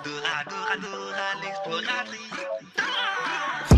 Dora l'exploratrice.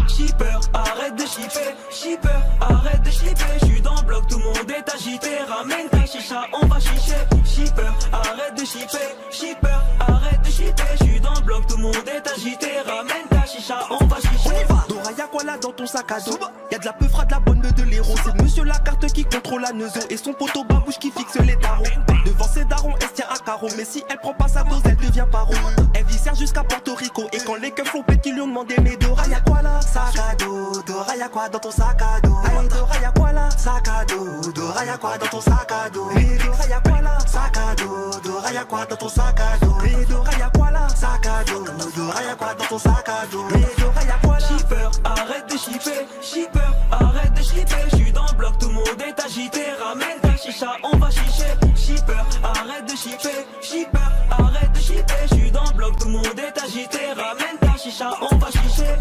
Shipper, arrête de shipper, shipper, arrête de shipper. J'suis dans le bloc, tout le monde est agité. Ramène ta chicha, on va chicher. Shipper, arrête de shipper, shipper, arrête de shipper. J'suis dans le bloc, tout le monde est agité. Ramène ta chicha, on va chicher. On y va. Dora, y'a quoi là dans ton sac à dos? Y'a de la peufra, de la bonne meuf, de l'héros. C'est monsieur la carte qui contrôle la neuzo et son poteau babouche qui fixe les tarots. Devant ses darons, elle se tient à carreau. Mais si elle prend pas sa dose, elle devient paro. Elle viscère jusqu'à Porto Rico. Et quand les keufs l'ont pété, ils lui ont demandé: mais Dora, y'a quoi là? Sac à dos. Dora, y'a quoi dans ton sac à dos? Aïe, Dora, y'a quoi là? Sac à dos. Dora, y'a quoi dans ton sac à dos? Mais Dora, y'a quoi là? Sac à dos. Dora, y'a quoi dans ton sac à dos? Mais Dora, y'a quoi là? Sac à dos. Dora, y'a quoi dans ton sac à dos? Mais Dora, y'a quoi là? Shipper, arrête de shipper, shipper, arrête de shipper. J'suis dans le bloc, tout le monde est agité. Ramène ta chicha, on va chicher. Shipper, arrête de shipper, shipper, arrête de shipper. J'suis dans le bloc, tout le monde est agité. Ramène ta chicha, on va chicher.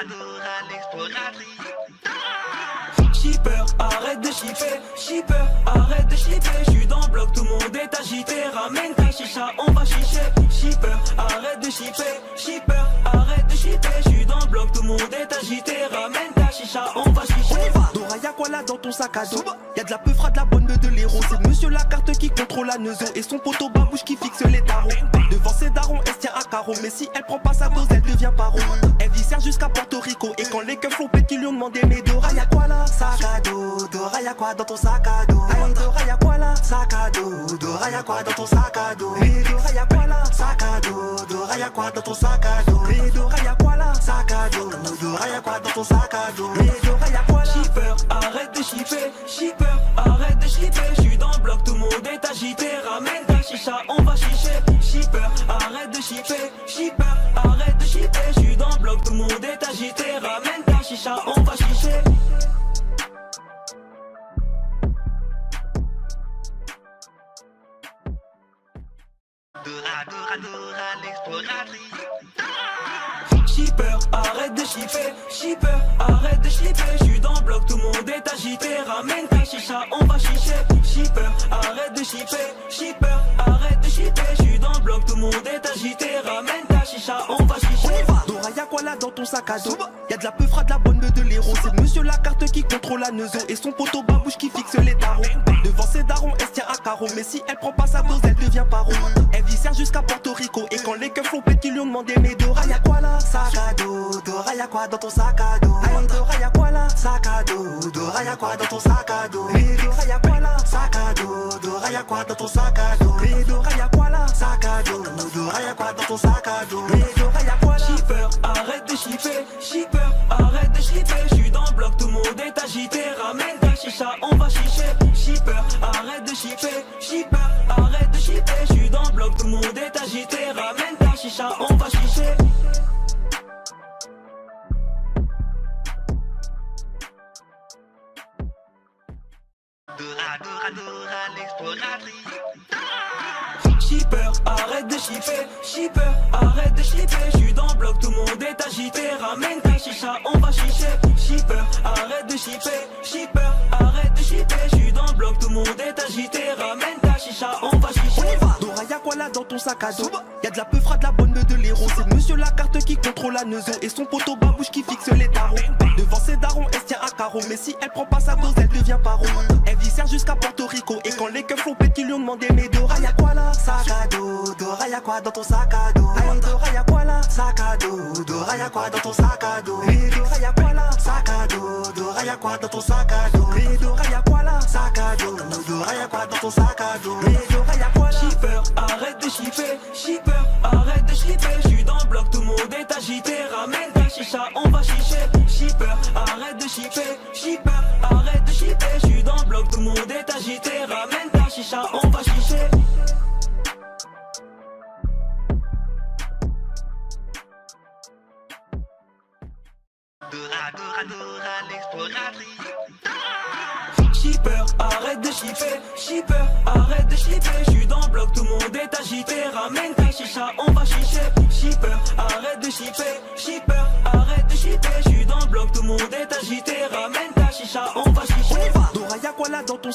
Dora l'exploratrice. Shipper, arrête de shipper, shipper, arrête de shipper. J'suis dans le bloc, tout le monde est agité. Ramène ta chicha, on va chicher. Shipper, arrête de shipper, shipper, arrête de shipper. J'suis dans le bloc, tout le monde est agité. Ramène ta chicha, on va chicher. On y va. Dora, y'a quoi là dans ton sac à dos? Y'a de la peufra, de la bonne meuf, de l'héros. C'est monsieur la carte qui contrôle la neuzo et son poteau babouche qui fixe les tarots. Devant ses darons, elle se tient à carreau. Mais si elle prend pas sa dose, elle devient paro. Elle viscère jusqu'à Porto Rico. Et quand les keufs l'ont pété, ils lui ont demandé: mais Dora, y'a quoi là? Sac à dos. Dora, y'a quoi dans ton sac à dos? Aïe, Dora, y'a quoi là? Sac à dos. Dora, y'a quoi dans ton sac à dos? Mais Dora, y'a quoi là? Sac à dos. Dora, y'a quoi dans ton sac à dos? Mais Dora, y'a quoi là? Sac à dos. Dora, y'a quoi dans ton sac à dos? Mais Dora, y'a quoi là? Shipper, arrête de shipper, shipper, arrête de shipper. J'suis dans le bloc, tout le monde est agité. Ramène ta chicha, on va chicher. Shipper, arrête de shipper, shipper, arrête de shipper. J'suis dans le bloc, tout le monde est agité. Ramène ta chicha, on va chicher. Dora l'exploratrice. Shipper, arrête de shipper, shipper, arrête de shipper. J'suis dans le bloc, tout le monde est agité. Ramène ta chicha, on va chicher. Shipper, arrête de shipper, shipper, arrête de shipper. J'suis dans le bloc, tout le monde est agité. Ramène ta chicha, on va chicher. On y va. Dora, y'a quoi là dans ton sac à dos? Y'a de la peufra, de la bonne meuf, de l'héros. C'est monsieur la carte qui contrôle la neuzo et son poteau babouche qui fixe les tarots. Devant ses darons, elle se tient à carreau. Mais si elle prend pas sa dose, elle devient paro. Elle viscère jusqu'à Porto Rico. Et quand les keufs l'ont pété, ils lui ont demandé: mais Dora, y'a quoi là? Sac à dos. Dora, y'a quoi dans ton sac à dos? Aïe, Dora, y'a quoi là? Sac à dos. Dora, y'a quoi dans ton sac à dos? Mais Dora, y'a quoi là? Sac à dos. Dora, y'a quoi dans ton sac à dos? Mais Dora, y'a quoi là? Sac à dos. Dora, y'a quoi dans ton sac à dos? Mais Dora, y'a quoi là? Shipper, arrête de shipper, shipper, arrête de shipper. J'suis dans le bloc, tout le monde est agité. Ramène ta chicha, on va chicher. Shipper, arrête de shipper, shipper, arrête de shipper. J'suis dans le bloc, tout le monde est agité. Ramène ta chicha, on va chicher. Dora l'exploratrice. Shipper, arrête de shipper, shipper, arrête de shipper. J'suis dans le bloc, tout le monde est agité. Ramène ta chicha, on va chicher. Shipper, arrête de shipper, shipper, arrête de shipper. J'suis dans le bloc, tout le monde est agité. Ramène ta chicha, on va chicher. On y va. Dora, y'a quoi là dans ton sac à dos? Y'a de la peufra, de la bonne meuf, de l'héros. C'est monsieur la carte qui contrôle la neuzo et son poteau babouche qui fixe les tarots. Devant ses darons, elle se tient à carreau. Mais si elle prend pas sa dose, elle devient paro. Elle viscère jusqu'à Porto Rico. Et quand les keufs l'ont pété, ils lui ont demandé: mais Dora, y'a quoi là? Sac à dos. Dora, y'a quoi dans ton sac à dos? Aïe, Dora, y'a quoi là? Sac à dos. Dora, y'a quoi dans ton sac à dos? Mais Dora, y'a quoi là? Sac à dos. Dora, y'a quoi dans ton sac à dos? Mais Dora, y'a quoi là? Sac à dos. Dora, y'a quoi dans ton sac à dos? Mais Dora, y'a quoi là? Shipper, arrête de shipper, shipper, arrête de shipper. J'suis dans le bloc, tout le monde est agité. Ramène ta chicha, on va chicher. Shipper, arrête de shipper, shipper, arrête de shipper. J'suis dans le bloc, tout le monde est agité. Ramène ta chicha, on va chicher. Dora l'exploratrice. Shipper, arrête de shipper, shipper, arrête de shipper. J'suis dans le bloc, tout le monde est agité. Ramène ta chicha, on va chicher. Shipper, arrête de shipper, shipper, arrête de shipper. J'suis dans le bloc, tout le monde est agité. Ramène ta chicha, on va chicher. On y va.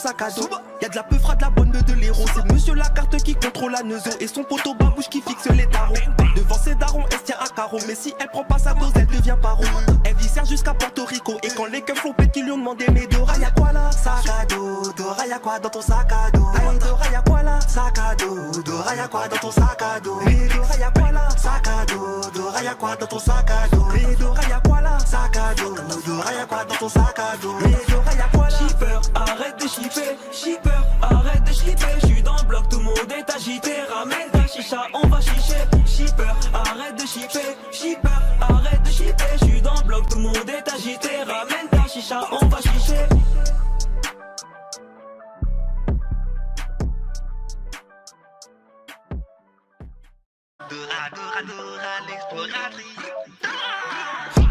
sac à dos. Y'a de la peufra, de la bonne de l'héros. C'est monsieur la carte qui contrôle la neuzo. Et son poteau babouche qui fixe les tarots. Devant ses darons, elle se tient à carreau. Mais si elle prend pas sa dose, elle devient paro. Elle viscère jusqu'à Porto Rico. Et quand les keufs l'ont pète, ils lui ont demandé: mais Dora, y'a quoi là? Sac à dos. Dora, y'a quoi dans ton sac à dos? Hey, Dora, y'a quoi là? Sac à dos. Dora, y'a quoi dans ton sac à dos? Hey, Dora, y'a quoi là? Sac à dos. Dora, y'a quoi dans ton sac à dos? Hey, Dora, y'a quoi là? Sac à dos. Dora, y'a quoi dans ton sac à dos? Hey, Dora, y'a quoi là? Shipper, arrête de shipper. Shipper, arrête de shipper. J'suis dans le bloc, tout le monde est agité. Ramène ta chicha, on va chicher. Shipper, arrête de shipper. Shipper, arrête de shipper. J'suis dans le bloc, tout le monde est agité. Ramène ta chicha, on va chicher. Dora, Dora, Dora, l'exploratrice.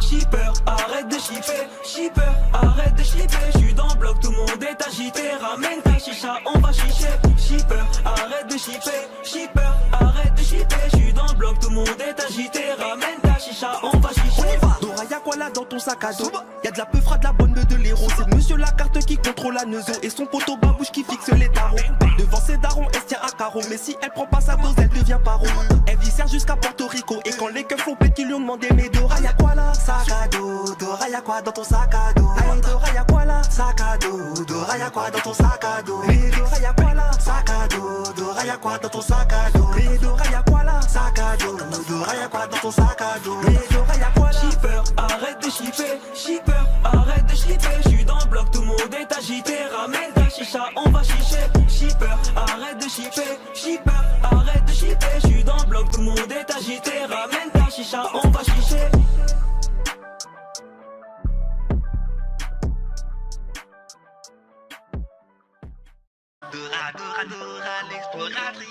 Shipper, arrête de shipper. Shipper, arrête de shipper. J'suis dans le bloc, tout le monde est agité. Ramène ta chicha, on va chicher. Shipper, arrête de shipper. Shipper, arrête de shipper. J'suis dans le bloc, tout le monde est agité. Ramène ta chicha, on va chicher. Dora, y'a quoi là dans ton sac à dos? Y'a de la peufra, de la bonne de l'héros. C'est monsieur la carte qui contrôle la neuzo. Et son poteau babouche qui fixe les tarots. Devant ses darons, elle se tient à carreau. Mais si elle prend pas sa dose, elle devient paro. Elle viscère jusqu'à Porto Rico. Et quand les keufs l'ont pète, ils lui ont demandé: mais Dora, y'a quoi là? Sac à dos. Dora, y'a quoi dans ton sac à dos? Hey, Dora, y'a quoi là? Sac à dos. Dora, y'a quoi dans ton sac à dos? Hey, Dora, y'a quoi là? Sac à dos. Dora, y'a quoi dans ton sac à dos? Hey, Dora, y'a quoi là? Sac à dos. Dora, y'a quoi dans ton sac à dos? Hey, Dora, y'a quoi là? Shipper, arrête de shipper. Shipper, arrête de shipper. J'suis dans le bloc, tout le monde est agité. Ramène ta chicha, on va chicher. Shipper, arrête de shipper. Shipper, arrête de shipper. J'suis dans le bloc, tout le monde est agité. Ramène ta chicha, on va chicher. Dora, Dora, Dora, l'exploratrice.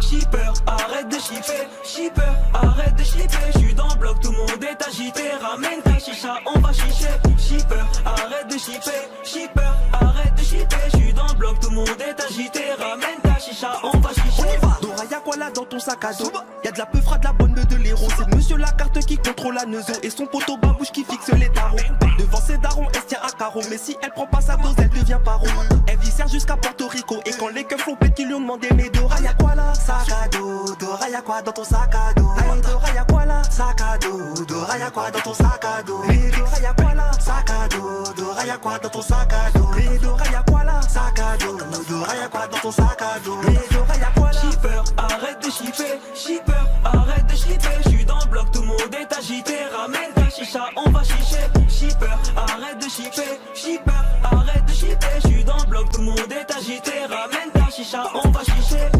Shipper, arrête de shipper. Shipper, arrête de shipper. J'suis dans le bloc, tout le monde est agité. Ramène ta chicha, on va chicher. Shipper, arrête de shipper. Shipper, arrête de shipper. J'suis dans le bloc, tout le monde est agité. Ramène ta chicha, on va chicher. Dora, y'a quoi là dans ton sac à dos? Y'a de la peufra, de la bonne de l'héros. C'est monsieur la carte qui contrôle la neuzo. Et son poteau babouche qui fixe les tarots. Devant ses darons, elle se tient à carreau. Mais si elle prend pas sa dose, elle devient paro. Elle viscère jusqu'à Porto Rico. Et quand les keufs l'ont pète, ils lui ont demandé: mais Dora, y'a quoi là? Sac à dos. Dora, y'a quoi dans ton sac à dos? Hey, Dora, y'a quoi là? Sac à dos. Dora, y'a quoi dans ton sac à dos? Hey, Dora, y'a quoi là? Sac à dos. Dora, y'a quoi dans ton sac à dos? Hey, Dora, y'a quoi là? Sac à dos. Dora, y'a quoi dans ton sac à dos? Hey, Dora, y'a quoi là? Shipper, arrête de shipper. Shipper, arrête de shipper. J'suis dans le bloc, tout le monde est agité. Ramène ta chicha, on va chicher. Shipper, arrête de shipper. Shipper, arrête de shipper. J'suis dans le bloc, tout le monde est agité. Ramène ta chicha, on va chicher.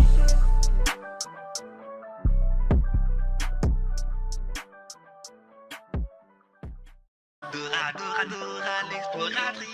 Dora, Dora, Dora, l'exploratrice.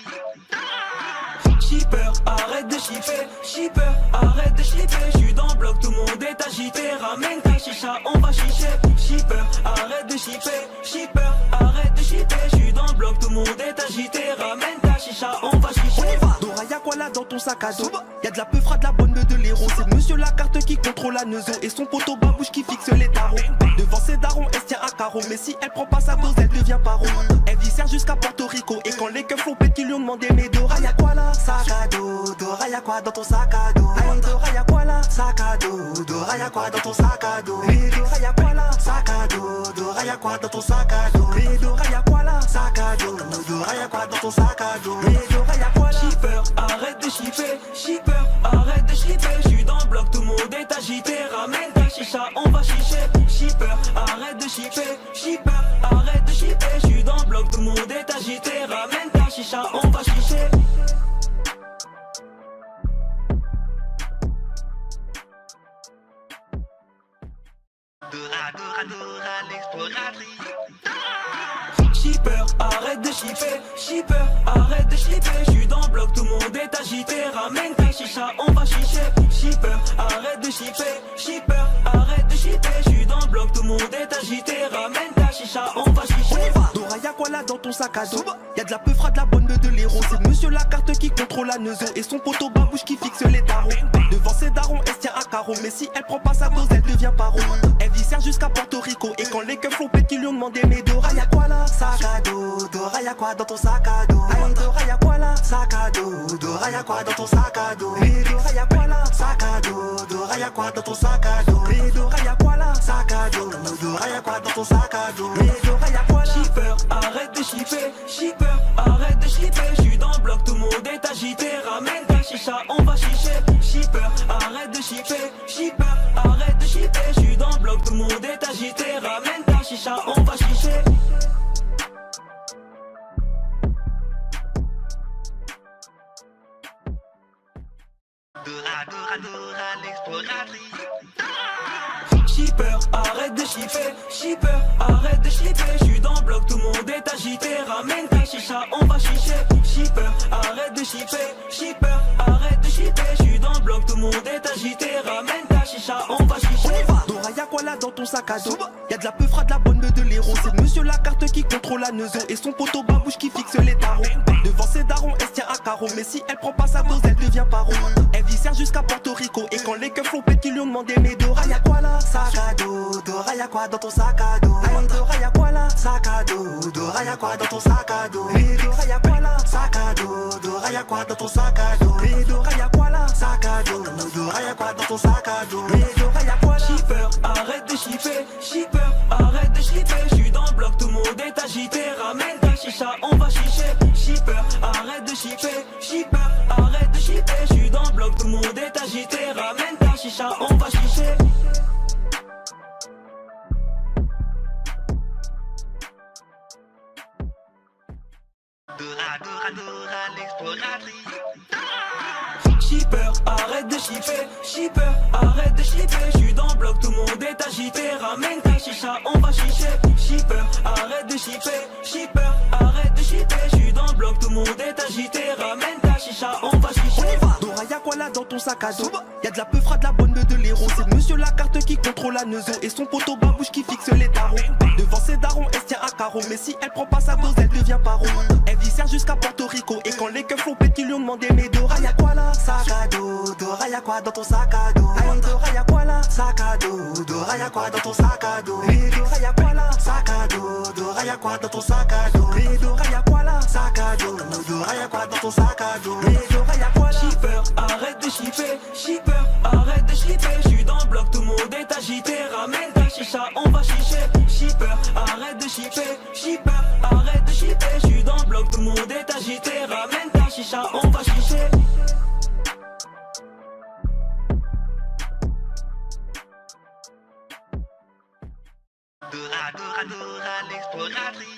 Shipper, arrête de shipper. Shipper, arrête de shipper. J'suis dans le bloc, tout le monde est agité. Ramène ta chicha, on va chicher. Shipper, arrête de shipper. Shipper, arrête de shipper. J'suis dans le bloc, tout le monde est agité. Ramène ta chicha, on va chicher. Dora, y'a quoi là dans ton sac à dos? Y'a de la peufra, de la bonne de l'héros. C'est monsieur la carte qui contrôle la neuzo. Et son poteau babouche qui fixe les tarots. Devant ses darons, elle se tient à carreau. Mais si elle prend pas sa dose, elle devient paro. Elle viscère jusqu'à Porto Rico. Et quand les keufs l'ont pète, ils lui ont demandé: mais Dora, y'a quoi là? Sac à dos. Dora, y'a quoi dans ton sac à dos? Hey, Dora, y'a quoi là? Sac à dos. Dora, y'a quoi dans ton sac à dos? Hey, Dora, y'a quoi là? Sac à dos. Dora, y'a quoi dans ton sac à dos? Hey, Dora, y'a quoi là? Sac à dos. Dora, y'a quoi dans ton sac à dos? Hey, Dora, y'a quoi là? Shipper, arrête de shipper. Shipper, arrête de shipper. J'suis dans le bloc, tout le monde est agité. Ramène ta chicha, on va chicher. Shipper, arrête de shipper. Shipper, arrête de shipper. J'suis dans le bloc, tout le monde est agité. Ramène ta chicha, on va chicher. Dora, Dora, Dora, l'exploratrice. Shipper, arrête de shipper. Shipper, arrête de shipper. J'suis dans le bloc, tout le monde est agité. Ramène ta chicha, on va chicher. Shipper, arrête de shipper. Shipper, arrête de shipper. J'suis dans le bloc, tout le monde est agité. Ramène ta chicha, on va chicher. Dora, y'a quoi là dans ton sac à dos? Y'a de la peufra, de la bonne de l'héros. C'est monsieur la carte qui contrôle la neuzo. Et son poteau babouche qui fixe les tarots. Devant ses darons, elle se tient à carreau. Mais si elle prend pas sa dose, elle devient paro. Elle viscère jusqu'à Porto Rico. Et quand les keufs l'ont pété, ils lui ont demandé mais Dora y'a quoi là? Sac à dos, Dora y'a quoi dans ton sac à dos? Aïe Dora y'a quoi là? Sac à dos, Dora y'a quoi dans ton sac à dos? Mais Dora y'a quoi là? Sac à dos, Dora y'a quoi dans ton sac à dos? Mais Dora y'a quoi là? Sac à dos, Dora y'a quoi dans ton sac à dos? Mais Dora y'a quoi là? Shipper, arrête de shipper, shipper, arrête de shipper. J'suis dans le bloc, tout le monde est agité. Ramène ta chicha, on va chicher. Shipper, arrête de shipper, shipper, arrête de shipper. J'suis dans le bloc, tout le monde est agité. Ramène ta chicha, on va chicher. Dora, Dora, Dora, l'exploratrice. Shipper, arrête de shipper, shipper, arrête de shipper. J'suis dans le bloc, tout le monde est agité. Ramène ta chicha, on va chicher. Shipper, arrête de shipper, shipper, arrête de shipper. J'suis dans le bloc, tout le monde est agité. Ramène ta chicha, on va chicher. Dora y'a quoi là dans ton sac à dos? Y'a de la peufra, de la bonne de l'héros. C'est monsieur la carte qui contrôle la neuzo. Et son poteau babouche qui fixe les tarots. Devant ses darons, elle se tient à carreau. Mais si elle prend pas sa dose, elle devient paro. Elle viscère jusqu'à Porto Rico. Et quand les keufs l'ont pété, ils lui ont demandé mais Dora y'a quoi là? Sac à dos, Dora y'a quoi dans ton sac à dos? Aïe Dora y'a quoi là? Sac à dos, Dora y'a quoi dans ton sac à dos? Mais Dora y'a quoi là? Sac à dos, Dora y'a quoi dans ton sac à dos? Mais Dora y'a quoi là? Sac à dos, Dora y'a quoi dans ton sac à dos? Mais Dora y'a quoi là? Shipper, arrête de shipper, shipper, arrête de shipper. J'suis dans le bloc, tout le monde est agité. Ramène ta chicha, on va chicher. Shipper, arrête de shipper, shipper, arrête de shipper. J'suis dans le bloc, tout le monde est agité. Ramène ta chicha, on va chicher. Dora, Dora, Dora, l'exploratrice. Shipper, arrête de shipper, shipper, arrête de shipper. J'suis dans le bloc, tout le monde est agité. Ramène ta chicha, on va chicher. Shipper, arrête de shipper, shipper, arrête de shipper. J'suis dans le bloc, tout le monde est agité. Ramène ta chicha, on va chicher. Dora y'a quoi là dans ton sac à dos? Y'a de la peufra, de la bonne de l'héros. C'est monsieur la carte qui contrôle la neuzo. Et son poteau babouche qui fixe les tarots. Devant ses darons, elle se tient à carreau. Mais si elle prend pas sa dose, elle devient paro. Elle viscère jusqu'à Porto Rico. Et quand les keufs l'ont pété, ils lui ont demandé mais Dora y'a quoi là? Sac à dos, Dora y'a quoi dans ton sac à dos? Aïe Dora y'a quoi là? Sac à dos, Dora y'a quoi dans ton sac à dos? Mais Dora y'a quoi là? Sac à dos, Dora y'a quoi dans ton sac à dos? Mais Dora y'a quoi là? Sac à dos, Dora y'a quoi dans ton sac à dos? Mais Dora y'a quoi là? Shipper, arrête de shipper, shipper, arrête de shipper. J'suis dans le bloc, tout le monde est agité. Ramène ta chicha, on va chicher. Shipper, arrête de shipper, shipper, arrête de shipper. J'suis dans le bloc, tout le monde est agité. Ramène ta chicha, on va chicher. Dora, Dora, Dora, l'exploratrice.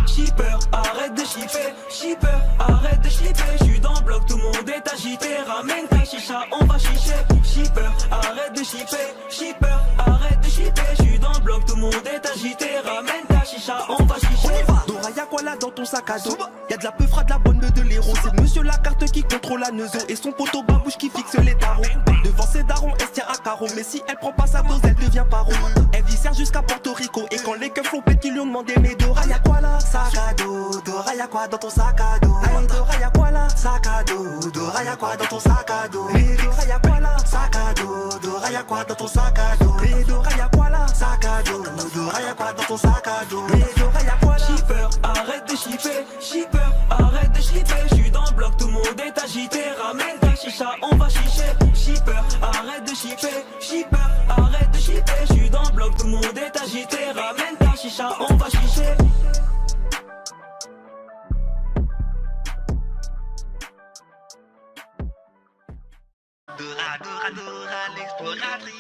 Shipper, arrête de shipper, shipper, arrête de shipper. J'suis dans le bloc, tout le monde est agité. Ramène ta chicha, on va chicher. Shipper, arrête de shipper, shipper, arrête de shipper. J'suis dans le bloc, tout le monde est agité. Ramène ta chicha, on va chicher. Dora y'a quoi là dans ton sac à dos? Y'a de la peufra, de la bonne de l'héros. C'est monsieur la carte qui contrôle la neuzo. Et son poteau babouche qui fixe les tarots. Devant ses darons, elle se tient à carreau. Mais si elle prend pas sa dose, elle devient paro. Elle viscère jusqu'à Porto Rico. Et quand les keufs l'ont pété, ils lui ont demandé mais Dora y'a quoi là? Sac à dos, Dora y'a quoi dans ton sac à dos? Aïe Dora y'a quoi là? Sac à dos, Dora y'a quoi dans ton sac à dos? Mais Dora y'a quoi là? Sac à dos, Dora y'a quoi dans ton sac à dos? Mais Dora y'a quoi là? Sac à dos, Dora y'a quoi dans ton sac à dos? Mais Dora y'a quoi là? Shipper, arrête de shipper, shipper, arrête de shipper. J'suis dans le bloc, tout le monde est agité. Ramène ta chicha, on va chicher. Shipper, arrête de shipper, shipper, arrête de shipper. J'suis dans le bloc, tout le monde est agité. Ramène ta chicha, on va chicher. Dora, Dora, Dora, l'exploratrice.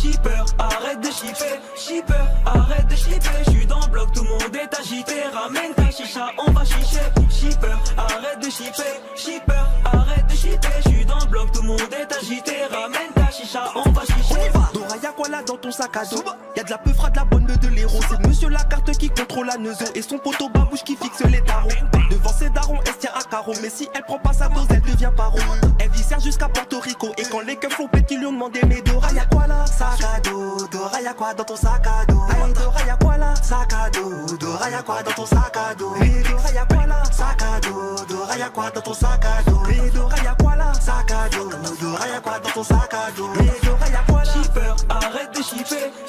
Shipper, arrête de shipper, shipper, arrête de shipper. J'suis dans le bloc, tout le monde est agité. Ramène ta chicha, on va chicher. Shipper, arrête de shipper, shipper, arrête de shipper. J'suis dans le bloc, tout le monde est agité. Ramène ta chicha, on va chicher. Dora y'a quoi là dans ton sac à dos? Y'a de la peufra, de la bonne de l'héros. C'est monsieur la carte qui contrôle la neuzo. Et son poteau babouche qui fixe les tarots. Devant ses darons, elle se tient à carreau. Mais si elle prend pas sa dose, elle devient paro. Elle viscère jusqu'à Porto Rico. Et quand les keufs l'ont pété, ils lui ont demandé mais Dora y'a quoi là? Sac à dos, Dora y'a quoi dans ton sac à dos? Aïe Dora y'a quoi là? Sac à dos, Dora y'a quoi dans ton sac à dos? Mais Dora y'a quoi là? Sac à dos, Dora y'a quoi dans ton sac à dos? Mais Dora y'a quoi là? Sac à dos, Dora y'a quoi dans ton sac à dos? Mais Dora y'a quoi là? Shipper,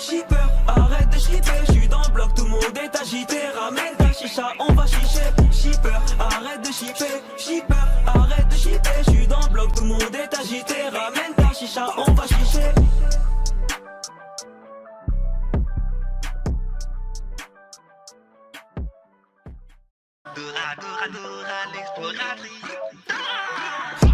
shipper, arrête de shipper. J'suis dans le bloc, tout le monde est agité. Ramène ta chicha, on va chicher. Shipper, arrête de shipper. Shipper, arrête de shipper. J'suis dans le bloc, tout le monde est agité. Ramène ta chicha, on va chicher. Dora, Dora, Dora, l'exploratrice.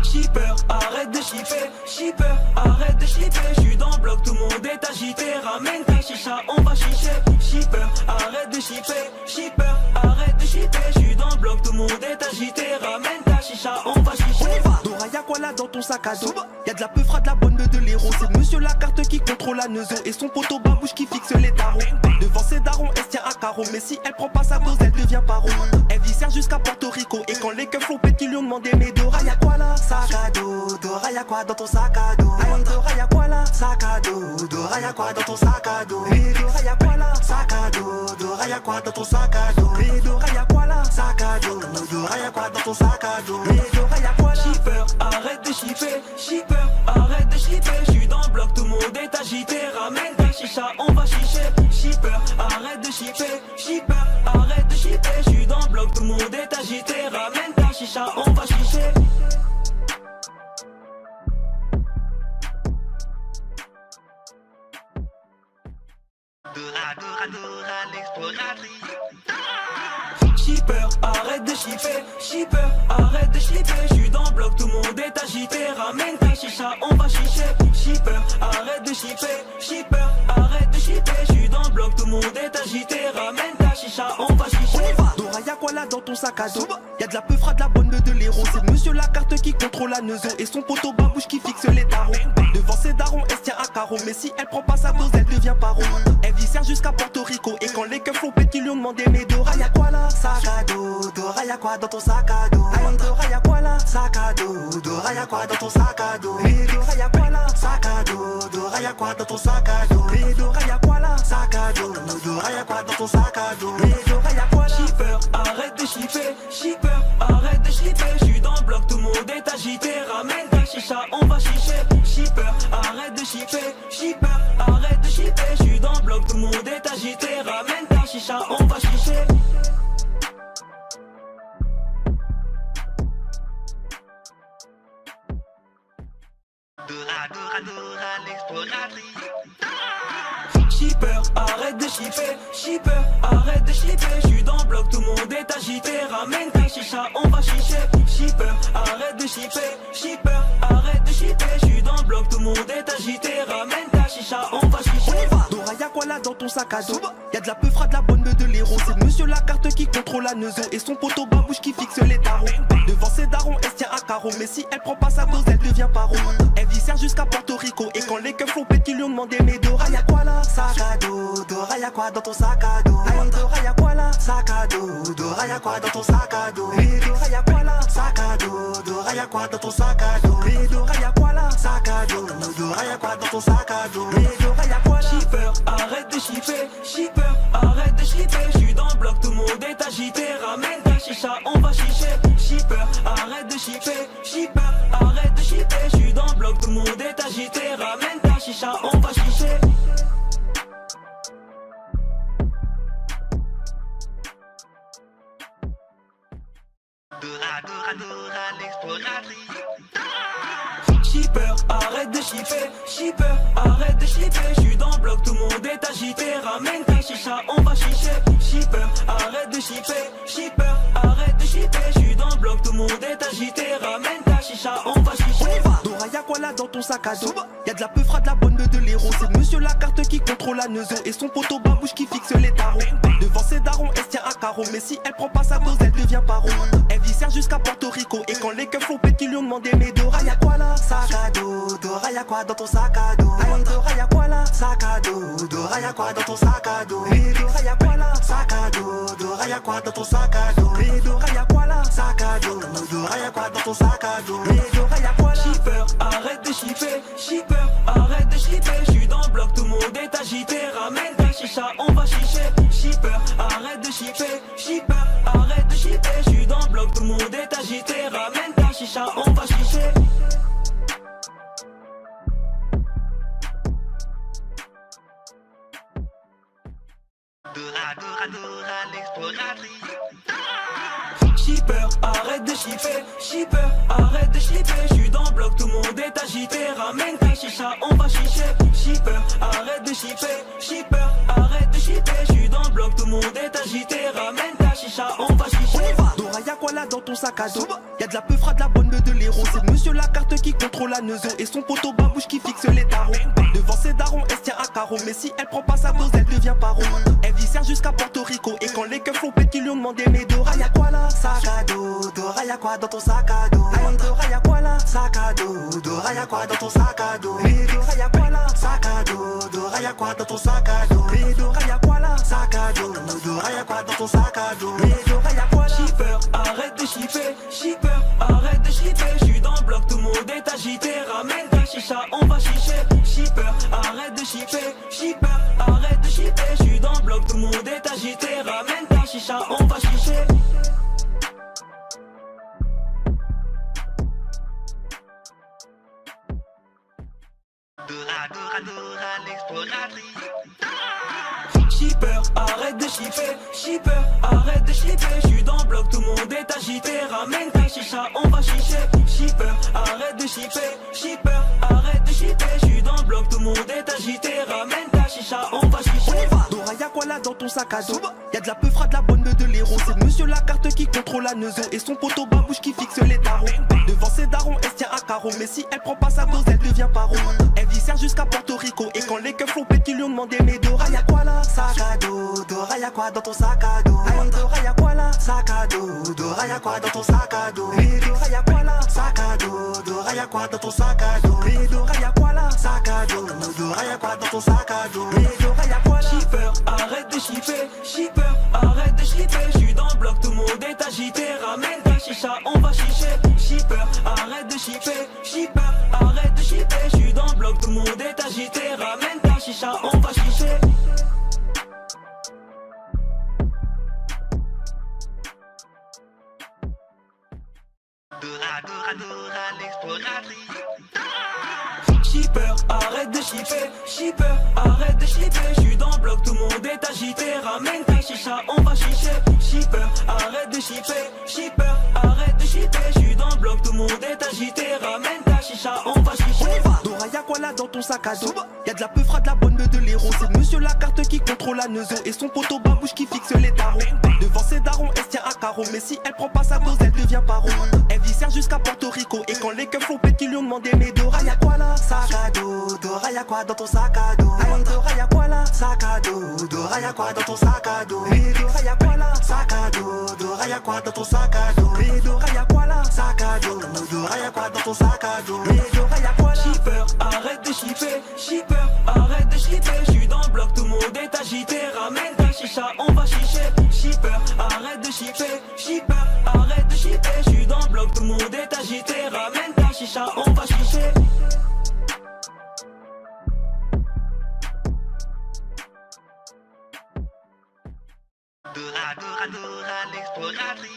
Shipper, arrête de shipper. Shipper, arrête de shipper. J'suis dans le bloc, tout le monde est agité. Ramène ta chicha, on va chicher. Shipper, arrête de shipper. Shipper, arrête de shipper. J'suis dans le bloc, tout le monde est agité. Ramène ta chicha, on va chicher. Dora, y'a quoi là dans ton sac à dos? Y'a de la peufra, de la bonne de l'héros. C'est monsieur Lacarte qui contrôle la neuzo. Et son poteau babouche qui fixe les tarots. Devant ses darons, elle se tient à carreau. Mais si elle prend pas sa dose, elle devient paro. Elle viscère jusqu'à Porto Rico. Et quand les keufs l'ont pété, ils lui ont demandé: mais Dora, y'a quoi là? Sac à dos. Dora, y'a quoi dans ton sac à dos? Aïe, Dora, y'a quoi là? Sac à dos. Dora, y'a quoi dans ton sac à dos? Et Dora, y'a quoi là? Sac à dos. Dora, y'a quoi dans ton sac à dos? Et Dora, y'a quoi là? Sac à dos. Dora, y'a quoi dans ton sac à dos? Et Dora, y'a quoi là? Shipper, arrête de shipper. Shipper, arrête de shipper. J'suis dans le bloc, tout le monde est agité. Ramène ta chicha, on va chicher. Shipper, arrête de shipper. Shipper, arrête de shipper. J'suis dans le bloc, tout le monde est agité. Ramène ta chicha, on va chicher. Dora, Dora, Dora, l'exploratrice. Shipper, arrête de shipper. Shipper, arrête de shipper. J'suis dans le bloc, tout le monde est agité. Ramène ta chicha, on va chicher. Shipper, arrête de shipper. Shipper, arrête de shipper. J'suis dans le bloc, tout le monde est agité. Ramène ta chicha, on va chicher. Dora, y'a quoi là dans ton sac à dos? Y'a de la peufra, de la bonne de l'héros. C'est monsieur Lacarte qui contrôle la neuzo. Et son poteau babouche qui fixe les tarots. Devant ses darons, elle se tient à carreau. Mais si elle prend pas sa dose, elle devient paro. Elle viscère jusqu'à Porto Rico. Et quand les keufs l'ont pété, ils lui ont demandé: mais Dora, y'a quoi là? Sac à dos. Dora, y'a quoi dans ton sac à dos? Aïe, Dora, y'a quoi là? Sac à dos. Dora, y'a quoi dans ton sac à dos? Et Dora, y'a quoi là? Sac à dos. Dora, y'a quoi dans ton sac à dos? Et Dora, y'a quoi là? Sac à dos. Dora, y'a quoi dans ton sac à dos? Et Dora, y'a quoi là? Shipper, arrête de shipper. Shipper, arrête de shipper. J'suis dans le bloc, tout le monde est agité. Ramène ta chicha, on va chicher. Shipper, arrête de shipper. Shipper, arrête de shipper. J'suis dans le bloc, tout le monde est agité. Ramène ta chicha, on va chicher. Dora, Dora, Dora, l'exploratrice. Shipper, arrête de shipper. Shipper, arrête de shipper. J'suis dans le bloc, tout le monde est agité. Ramène ta chicha, on va chicher. Shipper, arrête de shipper. Shipper, arrête de shipper. J'suis dans le bloc, tout le monde est agité. Ramène ta chicha, on va chicher. Dora, y'a quoi là dans ton sac à dos? Y'a de la peufra, de la bonne de l'héros. C'est monsieur Lacarte qui contrôle la neuzo. Et son poteau babouche qui fixe les tarots. Devant ses darons, elle se tient à carreau. Mais si elle prend pas sa dose, elle devient paro. Elle viscère jusqu'à Porto Rico. Et quand les keufs l'ont pété, ils lui ont demandé: mais Dora, y'a quoi là? Sac à dos. Dora, y'a quoi dans ton sac à dos? Aïe, Dora, y'a quoi là? Sac à dos. Dora, y'a quoi dans ton sac à dos? Et Dora, y'a quoi là? Sac à dos. Dora, y'a quoi dans ton sac à dos? Et Dora, y'a quoi là? Sac à dos. Dora, y'a quoi dans ton sac à dos? Et Dora, y'a quoi là? Shipper, arrête de shipper. Shipper, arrête de shipper. J'suis dans le bloc, tout le monde est agité. Ramène ta chicha, on va chicher. Shipper, arrête de shipper. Shipper, arrête de shipper. J'suis dans le bloc, tout le monde est agité. Ramène ta chicha, on va chicher. Dora, Dora, Dora, l'exploratrice. Shipper, arrête de shipper. Shipper, arrête de shipper. J'suis dans le bloc, tout le monde est agité. Ramène ta chicha, on va chicher. Shipper, arrête de shipper. Shipper, arrête de shipper. J'suis dans le bloc, tout le monde est agité. Ramène ta chicha, on va chicher. Dora, y'a quoi là dans ton sac à dos? Y'a de la peufra, de la bonne de l'héros. C'est monsieur Lacarte qui contrôle la neuzo. Et son poteau babouche qui fixe les tarots. Devant ses darons, elle se tient à carreau. Mais si elle prend pas sa dose, elle devient paro. Elle viscère jusqu'à Porto Rico. Et quand les keufs l'ont pété, ils lui ont demandé: mais Dora, y'a quoi là? Sac à dos. Dora, y'a quoi dans ton sac à dos? Aïe, Dora, y'a quoi là? Sac à dos. Dora, y'a quoi dans ton sac à dos? Et Dora, y'a quoi là? Sac à dos. Dora, y'a quoi dans ton sac à dos? Et Dora, y'a quoi là? Sac à dos. Dora, y'a quoi dans ton sac à dos? Et Dora, y'a quoi là? Shipper, arrête de shipper. Shipper, arrête de shipper. J'suis dans le bloc, tout le monde est agité. Ramène ta chicha, on va chicher. Shipper, arrête de shipper. Shipper, arrête de shipper. J'suis dans le bloc, tout le monde est agité. Ramène ta chicha, on va chicher. Dora l'exploratrice. Shipper, arrête de shipper, shipper, arrête de shipper. J'suis dans le bloc, tout le monde est agité. Ramène ta chicha, on va chicher. Shipper, arrête de shipper, shipper, arrête de shipper. J'suis dans le bloc, tout le monde est agité. Ramène ta chicha, on va chicher. Dora, y'a quoi là dans ton sac à dos? Y'a de la peufra, de la bonne de l'héros. C'est monsieur la carte qui contrôle la neuzo et son poteau babouche qui fixe les tarots. Devant ses darons, elle se tient à carreau. Mais si elle prend pas sa dose, elle devient paro. Elle viscère jusqu'à Porto Rico. Et quand les keufs l'ont pète, qu'ils lui ont demandé, mais Dora, y'a quoi là? Sac à dos, Dora, y'a quoi dans ton sac à dos? Hey, Dora, y'a quoi là? Sac à dos, Dora, y'a quoi dans ton sac à dos? Hey, Dora, y'a quoi là? Sac à dos, Dora, y'a quoi dans ton sac à dos? Hey, Dora, y'a quoi là? Sac à dos, Dora, y'a quoi dans ton sac à dos? Hey, Dora, y'a quoi là? Shipper, arrête de shipper, shipper, arrête de shipper. J'suis dans le bloc, tout le monde est agité. Ramène ta chicha, on va chicher. Shipper, arrête de shipper, shipper, arrête de shipper. J'suis dans le bloc, tout le monde est agité. Ramène ta chicha, on va chicher. Dora l'exploratrice. Shipper, arrête de shipper, shipper, arrête de shipper. J'suis dans le bloc, tout le monde est agité. Ramène ta chicha, on va chicher. Shipper, arrête de shipper, shipper, arrête de shipper. J'suis dans le bloc, tout le monde est agité. Ramène ta chicha, on va chicher. Dora, y'a quoi là dans ton sac à dos? Y'a de la peufra, de la bonne de l'héros. C'est monsieur la carte qui contrôle la neuzo et son poteau babouche qui fixe les tarots. Devant ses darons, elle se tient à carreau. Mais si elle prend pas sa dose, elle devient paro. Elle viscère jusqu'à Porto Rico. Et quand les keufs l'ont pète, qu'ils lui ont demandé, mais Dora, y'a quoi là? Sac à dos, Dora, y'a quoi dans ton sac à dos? Hey, Dora, y'a quoi là? Sac à dos, Dora, y'a quoi dans ton sac à dos? Hey, Dora, y'a quoi là? Sac à dos, Dora, y'a quoi dans ton sac à dos? Hey, Dora, y'a quoi là? Sac à dos, Dora, y'a quoi dans ton sac à dos? Hey, Dora, y'a quoi là? Shipper, arrête de shipper, shipper, arrête de shipper. J'suis dans le bloc, tout le monde est agité. Ramène ta chicha, on va chicher. Shipper, arrête de shipper, shipper, arrête de shipper. J'suis dans le bloc, tout le monde est agité. Ramène ta chicha, on va chicher. Dora l'exploratrice. Shipper, arrête de shipper, shipper, arrête de shipper. J'suis dans le bloc, tout le monde est agité. Ramène ta chicha, on va chicher. Shipper, arrête de shipper, shipper, arrête de shipper. J'suis dans le bloc, tout le monde est agité. Ramène ta chicha, on va chicher. Dora, y'a quoi là dans ton sac à dos? Y'a de la peufra, de la bonne de l'héros. C'est monsieur la carte qui contrôle la neuzo et son poteau babouche qui fixe les tarots. Devant ses darons, elle se tient à carreau. Mais si elle prend pas sa dose, elle devient paro. Elle viscère jusqu'à Porto Rico. Et quand les keufs l'ont pète, qu'ils lui ont demandé, mais Dora, y'a quoi là? Sac à dos, Dora, y'a quoi dans ton sac à dos? Hey, Dora, y'a quoi là? Sac à dos, Dora, y'a quoi dans ton sac à dos? Hey, Dora, y'a quoi là? Sac à dos, Dora, y'a quoi dans ton sac à dos? Hey, Dora, y'a quoi là? Sac à dos, Dora, y'a quoi dans ton sac à dos? Hey, Dora, y'a quoi là? Shipper, arrête de shipper, shipper, arrête de shipper. J'suis dans le bloc, tout le monde est agité. Ramène ta chicha, on va chicher. Shipper, arrête de shipper, shipper, arrête de shipper. J'suis dans le bloc, tout le monde est agité. Ramène ta chicha, on va chicher. Dora l'exploratrice.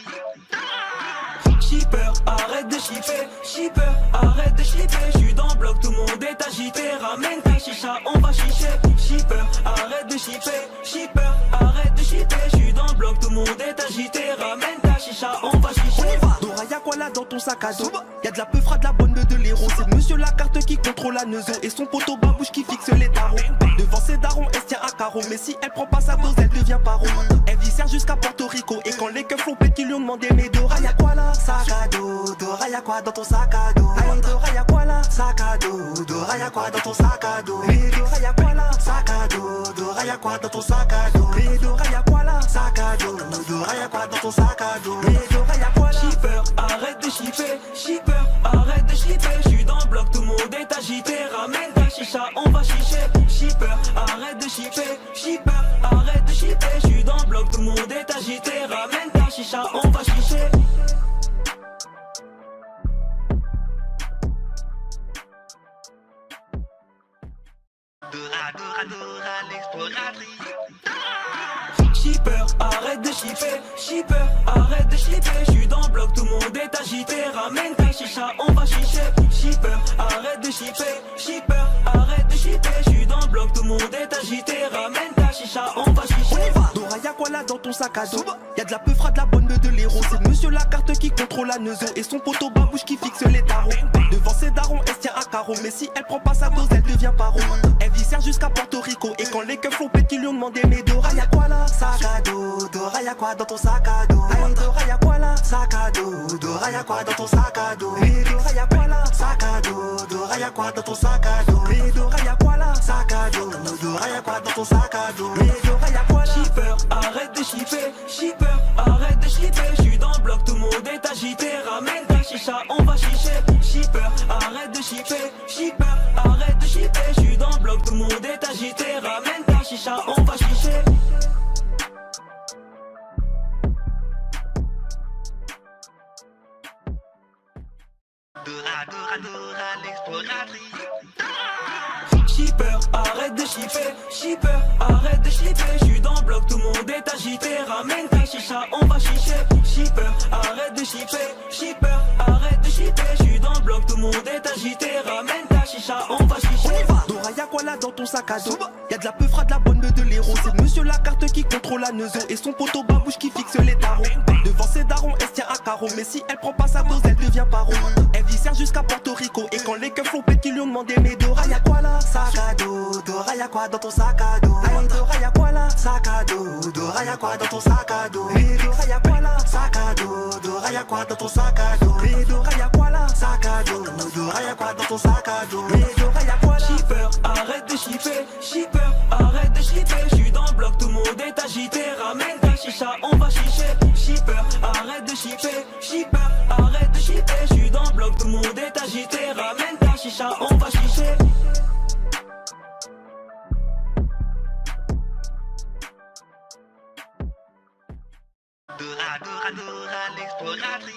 Shipper, arrête de shipper, shipper, arrête de shipper. J'suis dans le bloc, tout le monde est agité. Ramène ta chicha, on va chicher. Shipper, arrête de shipper, shipper, arrête de shipper. J'suis dans le bloc, tout le monde est agité. Ramène ta chicha, on va chicher. Dora, y'a quoi là dans ton sac à dos? Y'a de la peufra, de la bonne de l'héros. C'est monsieur la carte qui contrôle la neuzo et son poteau babouche qui fixe les tarots. Devant ses darons, elle se tient à carreau. Mais si elle prend pas sa dose, elle devient paro. Elle viscère jusqu'à Porto Rico. Et quand les keufs l'ont pète, qu'ils lui ont demandé, mais Dora, y'a quoi là? Sac à dos, Dora, y'a quoi dans ton sac à dos? Hey, Dora, y'a quoi là? Sac à dos, Dora, y'a quoi dans ton sac à dos? Hey, Dora, y'a quoi là? Sac à dos, Dora, y'a quoi dans ton sac à dos? Hey, Dora, y'a quoi là? Sac à dos, Dora, y'a quoi dans ton sac à dos? Hey, Dora, y'a quoi là? Shipper, arrête de shipper, shipper, arrête de shipper. J'suis dans le bloc, tout le monde est agité. Ramène ta chicha, on va chicher. Shipper, arrête de shipper, shipper, arrête de shipper. J'suis dans le bloc, tout le monde est agité. Ramène ta chicha, on va chicher. Dora l'exploratrice. Shipper, arrête de shipper, shipper, arrête de shipper. J'suis dans le bloc, tout le monde est agité. Ramène ta chicha, on va chicher. Shipper, arrête de shipper, shipper, arrête de shipper. J'suis dans le bloc, tout le monde est agité. Ramène ta chicha, on va chicher. Dora, y'a quoi là dans ton sac à dos? Y'a de la peufra, de la bonne de l'héros. C'est monsieur la carte qui contrôle la neuzo. Et son poteau babouche qui fixe les tarots. Devant ses darons, elle se tient à carreau. Mais si elle prend pas sa dose, elle devient paro. Elle viscère jusqu'à Porto Rico. Et quand les keufs font pète, ils lui ont demandé: mais Dora, y'a quoi là? Sac à dos. Dora, y'a quoi dans ton sac à dos? Aïe, Dora, y'a quoi là? Sac à dos. Dora, y'a quoi dans ton sac à dos? Mais Dora, y'a quoi là? Sac à dos. Dora, y'a quoi dans ton sac à dos? Mais Dora, y'a quoi là? Sac à dos. Dora, y'a quoi dans ton sac à dos? Mais Dora, y'a quoi là? Shipper, arrête de shipper. Shipper, arrête de shipper. J'suis dans le bloc, tout le monde est agité. Ramène ta chicha, on va chicher. Shipper, arrête de shipper. Shipper, arrête de shipper. J'suis dans le bloc, tout le monde est agité. Ramène ta chicha, on va chicher. Dora, Dora, Dora, l'exploratrice. Shipper, arrête de shipper. Shipper, arrête de shipper. J'suis dans le bloc, tout le monde est agité. Ramène ta chicha, on va chicher. Shipper, arrête de shipper. Shipper, arrête de shipper. J'suis dans le bloc, tout le monde est agité. Ramène ta chicha, on va chicher. Dora, y'a quoi là dans ton sac à dos? Y'a de la peufra, de la bonne de l'héros. C'est monsieur la carte qui contrôle la neuzo. Et son poteau babouche qui fixe les tarots. Devant ses darons, elle se tient à carreau. Mais si elle prend pas sa dose, elle devient paro. Elle viscère jusqu'à Porto Rico. Et quand les keufs font pète, ils lui ont demandé: mais Dora, y'a quoi là? Sac à dos. Dora, y'a quoi dans ton sac à dos? Aïe, Dora, y'a quoi là? Sac à dos. Dora, y'a quoi dans ton sac à dos? Mais Dora, y'a quoi là? Sac à dos. Dora, y'a quoi dans ton sac à dos? Mais Dora, y'a quoi là? Sac à dos. Dora, y'a quoi dans ton sac à dos? Mais Dora, y'a quoi là? Shipper, arrête de shipper. Shipper, arrête de shipper. J'suis dans le bloc, tout le monde est agité. Ramène ta chicha, on va chicher. Shipper, arrête de shipper. Shipper, arrête de shipper. J'suis dans le bloc, tout le monde est agité. Ramène ta chicha, on va chicher. Dora, Dora, Dora, l'exploratrice.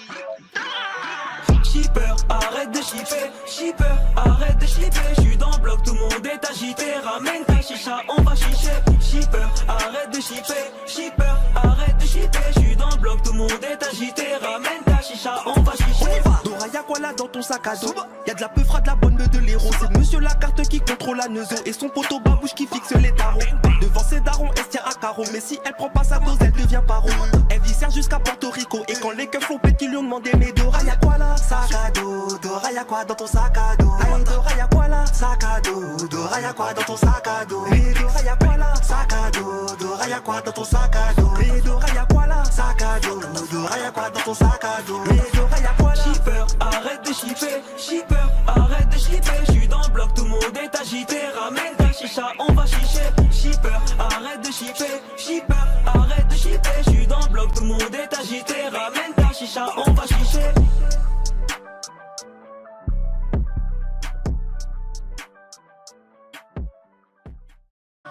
Shipper, arrête de shipper. Shipper, arrête de shipper. J'suis dans le bloc, tout le monde est agité. Ramène ta chicha, on va chicher. Shipper, arrête de shipper. Shipper, arrête de shipper. J'suis dans le bloc, tout le monde est agité. Ramène ta chicha, on va chicher. Dora, y'a quoi là dans ton sac à dos? Y'a de la peufra, de la bonne de l'héros. C'est monsieur la carte qui contrôle la neuzo. Et son poteau babouche qui fixe les tarots. Devant ses darons, elle se tient à carreau. Mais si elle prend pas sa dose, elle devient paro. Elle viscère jusqu'à Porto Rico. Et quand les keufs font pète, ils lui ont demandé: mais Dora, y'a quoi là? Sac à dos. Dora, y'a quoi dans ton sac à dos? Aïe, Dora, y'a quoi là? Sac à dos. Dora, y'a quoi dans ton sac à dos? Mais Dora, y'a quoi là? Sac à dos. Dora, y'a quoi dans ton sac à dos? Mais Dora, y'a quoi là? Sac à dos. Dora, y'a quoi dans ton sac à dos? Mais Dora, y'a quoi là? Shipper, arrête de shipper. Shipper, arrête de shipper. J'suis dans le bloc, tout le monde est agité. Ramène ta chicha, on va chicher. Shipper, arrête de shipper. Shipper, arrête de shipper. J'suis dans le bloc, tout le monde est agité. Ramène ta chicha, on va chicher.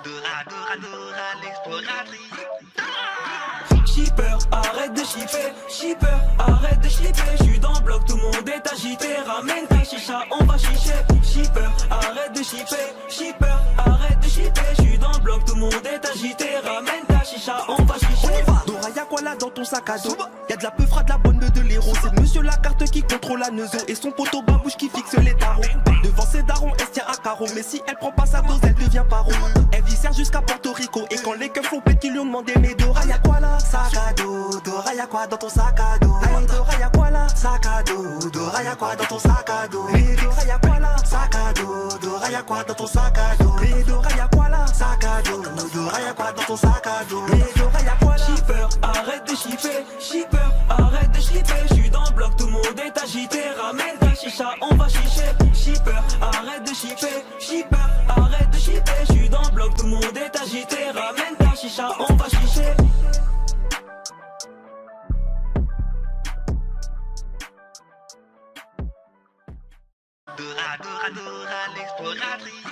Dora, Dora, Dora, l'exploratrice. Shipper, arrête de shipper. Shipper, arrête de shipper. J'suis dans le bloc, tout le monde est agité. Ramène ta chicha, on va chicher. Shipper, arrête de shipper. Shipper, arrête de shipper. J'suis dans le bloc, tout le monde est agité. Ramène ta chicha, on va chicher. Dora, y'a quoi là dans ton sac à dos? Y'a de la peufra, de la bonne de l'héros. C'est monsieur la carte qui contrôle la neuzo. Et son poteau babouche qui fixe les tarots. Devant ses darons, elle se tient à carreau. Mais si elle prend pas sa dose, elle devient paro. Elle viscère jusqu'à Porto Rico. Et quand les keufs font pète, ils lui ont demandé: mais Dora, y'a quoi là? Sac à dos. Dora, y'a quoi dans ton sac à dos? Aïe, Dora, y'a quoi là? Sac à dos. Dora, y'a quoi dans ton sac à dos? Mais Dora, y'a quoi là? Sac à dos. Dora, y'a quoi dans ton sac à dos? Mais Dora, y'a quoi là? Sac à dos. Dora, y'a quoi dans ton sac à dos? Mais Dora, y'a quoi là? Shipper, arrête de shipper. Shipper, arrête de shipper. J'suis dans le bloc, tout le monde est agité. Ramène ta chicha, on va chicher. Shipper, arrête de shipper. Shipper, arrête de shipper. J'suis dans le bloc, tout le monde est agité. Ramène ta chicha, on va chicher. Dora, Dora, Dora, l'exploratrice.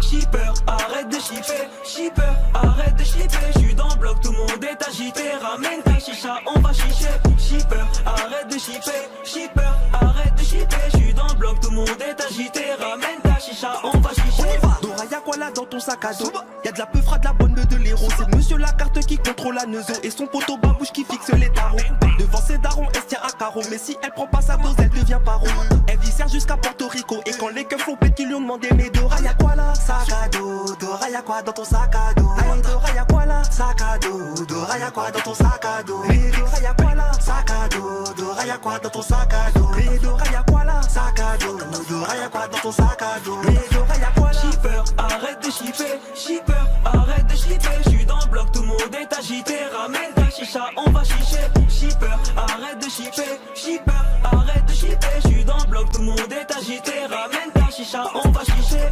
Shipper, arrête de shipper. Shipper, arrête de shipper. J'suis dans le bloc, tout le monde est agité. Ramène ta chicha, on va chicher. Shipper, arrête de shipper. Shipper, arrête de shipper. J'suis dans le bloc, tout le monde est agité. Ramène ta chicha, on va chicher. Dora, y'a quoi là dans ton sac à dos. Y'a de la peufra, de la bonne de l'héros. C'est monsieur la carte qui contrôle la neuzo. Et son poteau babouche qui fixe les tarots. Devant ses darons, elle se tient à carreau. Mais si elle prend pas sa dose, elle devient paro. Elle viscère jusqu'à Porto Rico. Et quand les keufs l'ont pète, ils lui ont demandé: mais Dora, y'a quoi là? Sac à dos. Dora, y'a quoi dans ton sac à dos? Aïe, Dora, y'a quoi là? Sac à dos. Dora, y'a quoi dans ton sac à dos? Mais Dora, y'a quoi là? Sac à dos. Dora, y'a quoi dans ton sac à dos? Mais Dora, y'a quoi là? Sac à dos. Dora, y'a quoi dans ton sac à dos? Mais Dora, y'a quoi là? Shipper, arrête de shipper. Shipper, arrête de shipper. J'suis dans le bloc, tout le monde est agité. Ramène ta chicha, on va chicher. Shipper, arrête de shipper. Shipper, arrête de shipper. J'suis dans le bloc, tout le monde est agité. Ramène ta chicha, on va chicher.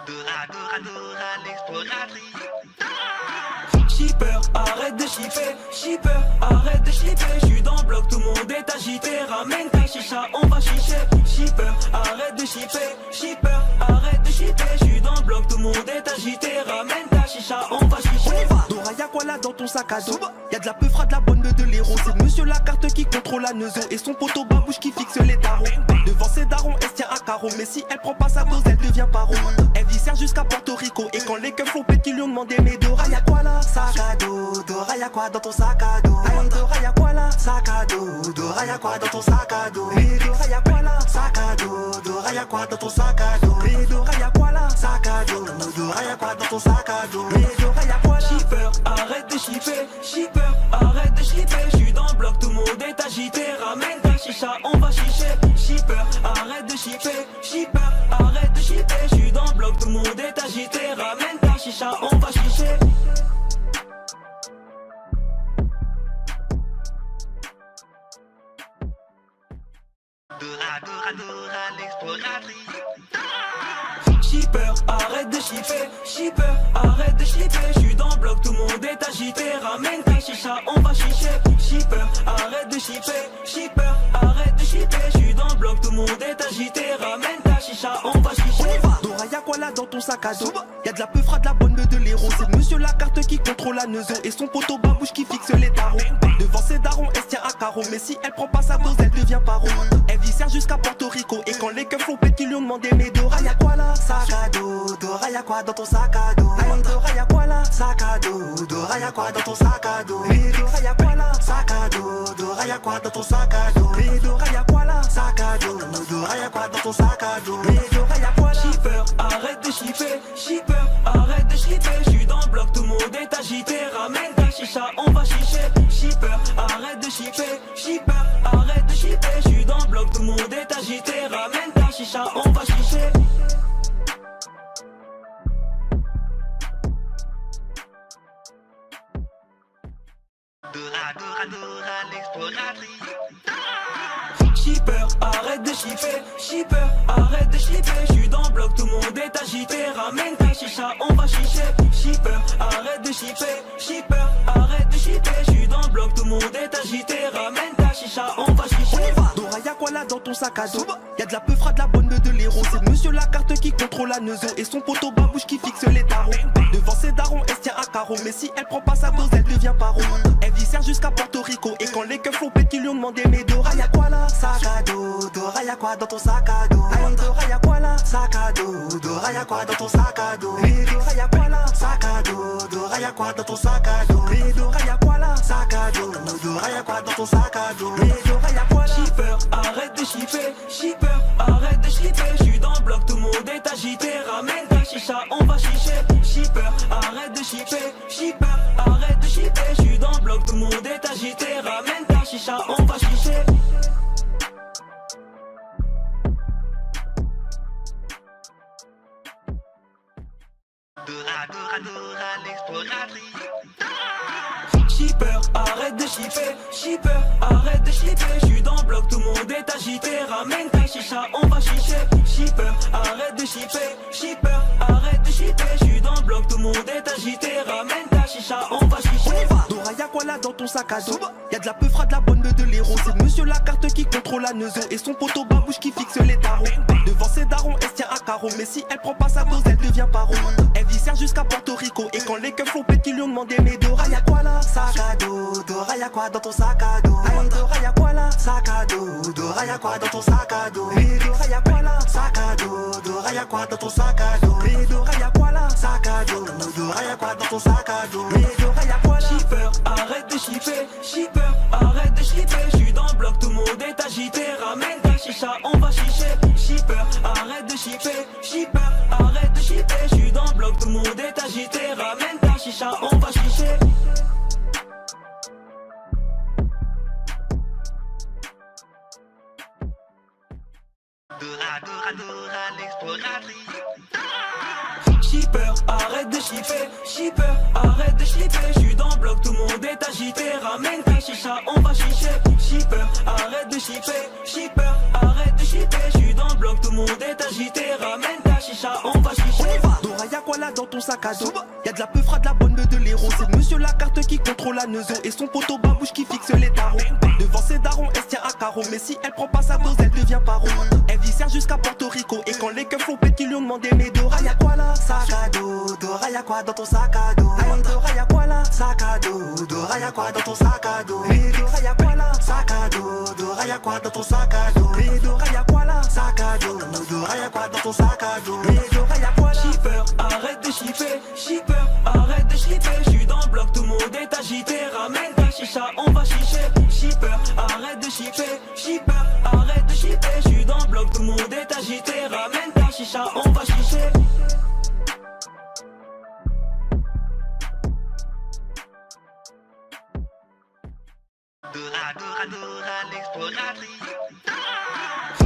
Dora, Dora, Dora, l'exploratrice. Shipper, arrête de shipper. Shipper, arrête de shipper. J'suis dans le bloc, tout le monde est agité. Ramène ta chicha, on va chicher. Shipper, arrête de shipper. Shipper, arrête de shipper. J'suis dans le bloc, tout le monde est agité. Ramène ta chicha, on va chicher. Dora, y'a quoi là dans ton sac à dos? Y'a de la peufra, de la bonne de l'héros. C'est monsieur la carte qui contrôle la neuzo. Et son poteau babouche qui fixe les tarots. Devant ses darons, elle se tient à carreau. Mais si elle prend pas sa dose, elle devient paro. Elle viscère jusqu'à Porto Rico. Et quand les keufs l'ont pète, ils lui ont demandé: mais Dora, y'a quoi là? Sac à dos. Dora, y'a quoi dans ton sac à dos? Aïe, Dora, y'a quoi là? Sac à dos. Dora, y'a quoi dans ton sac à dos? Mais Dora, y'a quoi là? Sac à dos. Dora, y'a quoi dans ton sac à dos? Mais Dora, y'a quoi là? Sac à dos. Dora, y'a quoi dans ton sac à dos? Mais Dora, y'a quoi là? Shipper, arrête de shipper. Shipper, arrête de shipper. J'suis dans le bloc, tout le monde est agité. Ramène ta chicha, on va chicher. Shipper, arrête de shipper. Shipper, arrête de shipper. J'suis dans le bloc, tout le monde est agité. Ramène ta chicha, on va chicher. Dora, Dora, Dora, l'exploratrice. Shipper, arrête de shipper. Shipper, arrête de shipper. J'suis dans le bloc, tout le monde est agité. Ramène ta chicha, on va chicher. Shipper, arrête de shipper. Shipper, arrête de shipper. J'suis dans le bloc, tout le monde est agité. Ramène ta chicha, on va chicher. Dora, y'a quoi là dans ton sac à dos? Y'a de la peufra, de la bonne de l'héros. C'est monsieur la carte qui contrôle la neuzo. Et son poteau babouche qui fixe les tarots. Devant ses darons, elle se tient à carreau. Mais si elle prend pas sa dose, elle devient paro. Elle viscère jusqu'à Porto Rico. Et quand les keufs l'ont pète, ils lui ont demandé: mais Dora, y'a quoi là? Sac à dos. Dora, y'a quoi dans ton sac à dos? Aïe, Dora, y'a quoi là? Sac à dos. Dora, y'a quoi dans ton sac à dos? Mais Dora, y'a quoi là? Sac à dos. Dora, y'a quoi dans ton sac à dos? Mais Dora, y'a quoi là? Sac à dos. Dora, y'a quoi dans ton sac à dos? Mais Dora, y'a quoi là? Shipper, arrête de shipper. Shipper, arrête de shipper. J'suis dans le bloc, tout le monde est agité. Ramène ta chicha, on va chicher. Shipper, arrête de shipper. Shipper, arrête de shipper. J'suis dans le bloc, tout le monde est agité. Ramène ta chicha, on va chicher. Dora, Dora, Dora, l'exploratrice. Shipper, arrête de shipper. Shipper, arrête de shipper. J'suis dans le bloc, tout le monde est agité. Ramène ta chicha, on va chicher. Shipper, arrête de shipper. Shipper, arrête de shipper. J'suis dans le bloc, tout le monde est agité. Ramène ta chicha, on va chicher. Dora, y'a quoi là dans ton sac à dos? Y'a de la peufra, de la bonne de l'héros. C'est monsieur la carte qui contrôle la neuzo. Et son poteau babouche qui fixe les tarots. Devant ses darons, elle se tient à carreau. Mais si elle prend pas sa dose, elle devient paro. Elle viscère jusqu'à Porto Rico. Et quand les keufs l'ont pète, ils lui ont demandé: mais Dora, y'a quoi là? Sac à dos. Dora, y'a quoi dans ton sac à dos? Aïe, Dora, y'a quoi là? Sac à dos. Dora, y'a quoi dans ton sac à dos? Mais Dora, y'a quoi là? Sac à dos. Dora, y'a quoi dans ton sac à dos? Mais Dora, y'a quoi là? Sac à dos. Dora, y'a quoi dans ton sac à dos? Mais Dora, y'a quoi là? Shipper, arrête de shipper. Shipper, arrête de shipper. J'suis dans le bloc, tout le monde est agité. Ramène ta chicha, on va chicher. Shipper, arrête de shipper. Shipper, arrête de shipper. J'suis dans le bloc, tout le monde est agité. Ramène ta chicha, on va chicher. Dora, Dora, Dora, l'exploratrice. Shipper, arrête de shipper. Shipper, arrête de shipper. J'suis dans le bloc, tout le monde est agité. Ramène ta chicha, on va chicher. Shipper, arrête de shipper. Shipper, arrête de shipper. J'suis dans le bloc, tout le monde est agité. Ramène ta chicha, on va chicher. Dora, y'a quoi là dans ton sac à dos? Y'a de la peufra, de la bonne de l'héros. C'est monsieur la carte qui contrôle la neuzo. Et son poteau babouche qui fixe les tarots. Devant ses darons, elle se tient à carreau. Mais si elle prend pas sa dose, elle devient paro. Elle viscère jusqu'à Porto Rico. Et quand les keufs l'ont pète, ils lui ont demandé: mais Dora, y'a quoi là? Sac à dos. Dora, y'a quoi dans ton sac à dos? Aïe, Dora, y'a quoi là? sac à dos. Dora y'a quoi dans ton sac à dos? Et Dora y'a quoi là? Sac à dos. Dora y'a quoi dans ton sac à dos? Et Dora y'a quoi là? Sac à dos. Dora y'a quoi dans ton sac à dos? Et Dora y'a quoi là? Shipper, arrête de shipper. Shipper, arrête de shipper. J'suis dans le bloc, tout le monde est agité. Ramène ta chicha, on va chicher. Shipper, arrête de shipper. Shipper, arrête de shipper. J'suis dans le bloc, tout le monde est agité. Ramène ta chicha, on va chicher. Dora, Dora, Dora, l'exploratrice. Shipper, arrête de shipper. Shipper, arrête de shipper. J'suis dans le bloc, tout le monde est agité. Ramène ta chicha, on va chicher. Shipper, arrête de shipper. Shipper, arrête de shipper. J'suis dans le bloc, tout le monde est agité. Ramène ta chicha, on va chicher. Dora y'a quoi là dans ton sac à dos? Y'a de la peufra, de la bonne de l'héros. C'est monsieur la carte qui contrôle la neuzo. Et son poteau babouche qui fixe les tarots. Devant ses darons, elle se tient à carreau. Mais si elle prend pas sa dose, elle devient paro. Elle viscère jusqu'à Porto Rico. Et quand les keufs font pète, ils lui ont demandé: mais Dora y'a quoi là? Sac à dos. Dora y'a quoi dans ton sac à dos? Aïe Dora y'a quoi là? Sac à dos. Dora y'a quoi dans ton sac à dos? Et Dora y'a quoi là? Sac à dos. Dora y'a quoi dans ton sac à dos? Et Dora y'a quoi là? Sac à dos. Dora y'a quoi dans ton sac à dos? Et Dora y'a quoi là? Shipper, arrête de shipper. Shipper, arrête de shipper. J'suis dans le bloc, tout le monde est agité. Ramène ta chicha, on va chicher. Shipper, arrête de shipper. Shipper, arrête de shipper. J'suis dans le bloc, tout le monde est agité. Ramène ta chicha, on va chicher. Dora, Dora, Dora, l'exploratrice.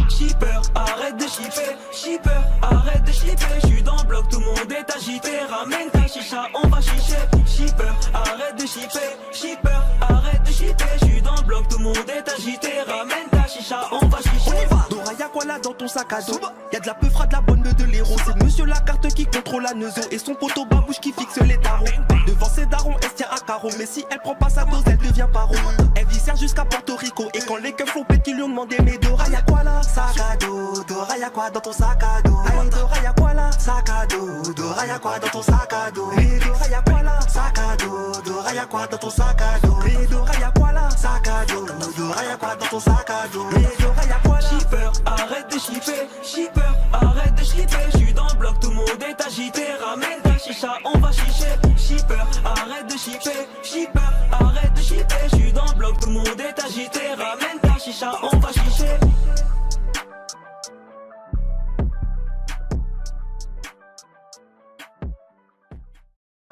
Shipper, arrête de shipper. Shipper, arrête de shipper. J'suis dans le bloc, tout le monde est agité. Ramène ta chicha, on va chicher. Shipper, arrête de shipper. Shipper, arrête de shipper. J'suis dans le bloc, tout le monde est agité. Ramène ta chicha, on va chicher. Dora y'a quoi là dans ton sac à dos? Y'a de la peufra, de la bonne de l'héros. C'est monsieur la carte qui contrôle la neuzo. Et son poteau babouche qui fixe les tarots. Devant ses darons, elle se tient à carreau. Mais si elle prend pas sa dose, elle devient paro. Elle viscère jusqu'à Porto Rico. Et quand les keufs font pète, ils lui ont demandé: mais Dora y'a quoi là? Sac à dos. Dora y'a quoi dans ton sac à dos? Aïe Dora y'a quoi là? Sac à dos. Dora y'a quoi dans ton sac à dos? Et Dora y'a quoi là? Sac à dos. Dora y'a quoi dans ton sac à dos? Et Dora y'a quoi là? Sac à dos. Dora y'a quoi dans ton sac à dos? Et Dora y'a quoi là? Shipper, arrête de shipper. Shipper, arrête de shipper. J'suis dans le bloc, tout le monde est agité. Ramène ta chicha, on va chicher. Shipper, arrête de shipper. Shipper, arrête de shipper. J'suis dans le bloc, tout le monde est agité. Ramène ta chicha, on va chicher.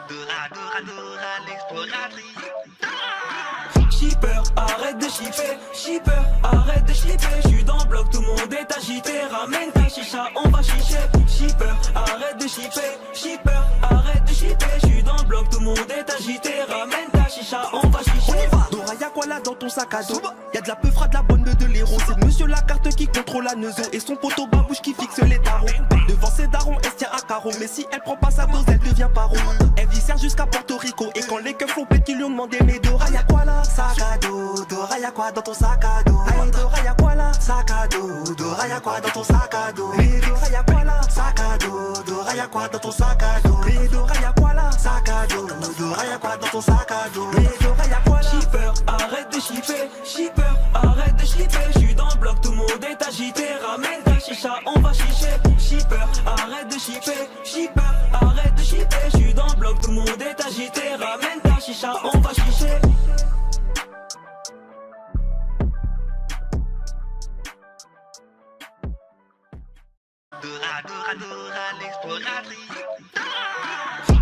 Dora, Dora, Dora, l'exploratrice. Shipper, arrête de shipper. Shipper, arrête de shipper. J'suis dans le bloc, tout le monde est agité. Ramène ta chicha, on va chicher. Shipper, arrête de shipper. Shipper, arrête de shipper. J'suis dans le bloc, tout le monde est agité. Ramène ta chicha, on va chicher. Dora y'a quoi là dans ton sac à dos? Y'a de la peufra, de la bonne de l'héros. C'est monsieur la carte qui contrôle la neuzo. Et son poteau babouche qui fixe les tarots. Devant ses darons, elle se tient à carreau. Mais si elle prend pas sa dose, elle devient paro. Elle viscère jusqu'à Porto Rico. Et quand les keufs font pète, ils lui ont demandé: mais Dora y'a quoi là? Sac à dos. Dora y'a quoi dans ton sac à dos? Aïe Dora y'a quoi là? Sac à dos. Dora y'a quoi dans ton sac à dos? Et Dora y'a quoi là? Sac à dos. Dora y'a quoi dans ton sac à dos? Et Dora y'a quoi là? Sac à dos. Dora y'a quoi dans ton sac à dos? Et Dora y'a quoi là? Shipper, arrête de shipper. Shipper, arrête de shipper. J'suis dans le bloc, tout le monde est agité. Ramène ta chicha, on va chicher. Shipper, arrête de shipper. Shipper, arrête de shipper. J'suis dans le bloc, tout le monde est agité. Ramène ta chicha, on va chicher. Dora, Dora, Dora, l'exploratrice.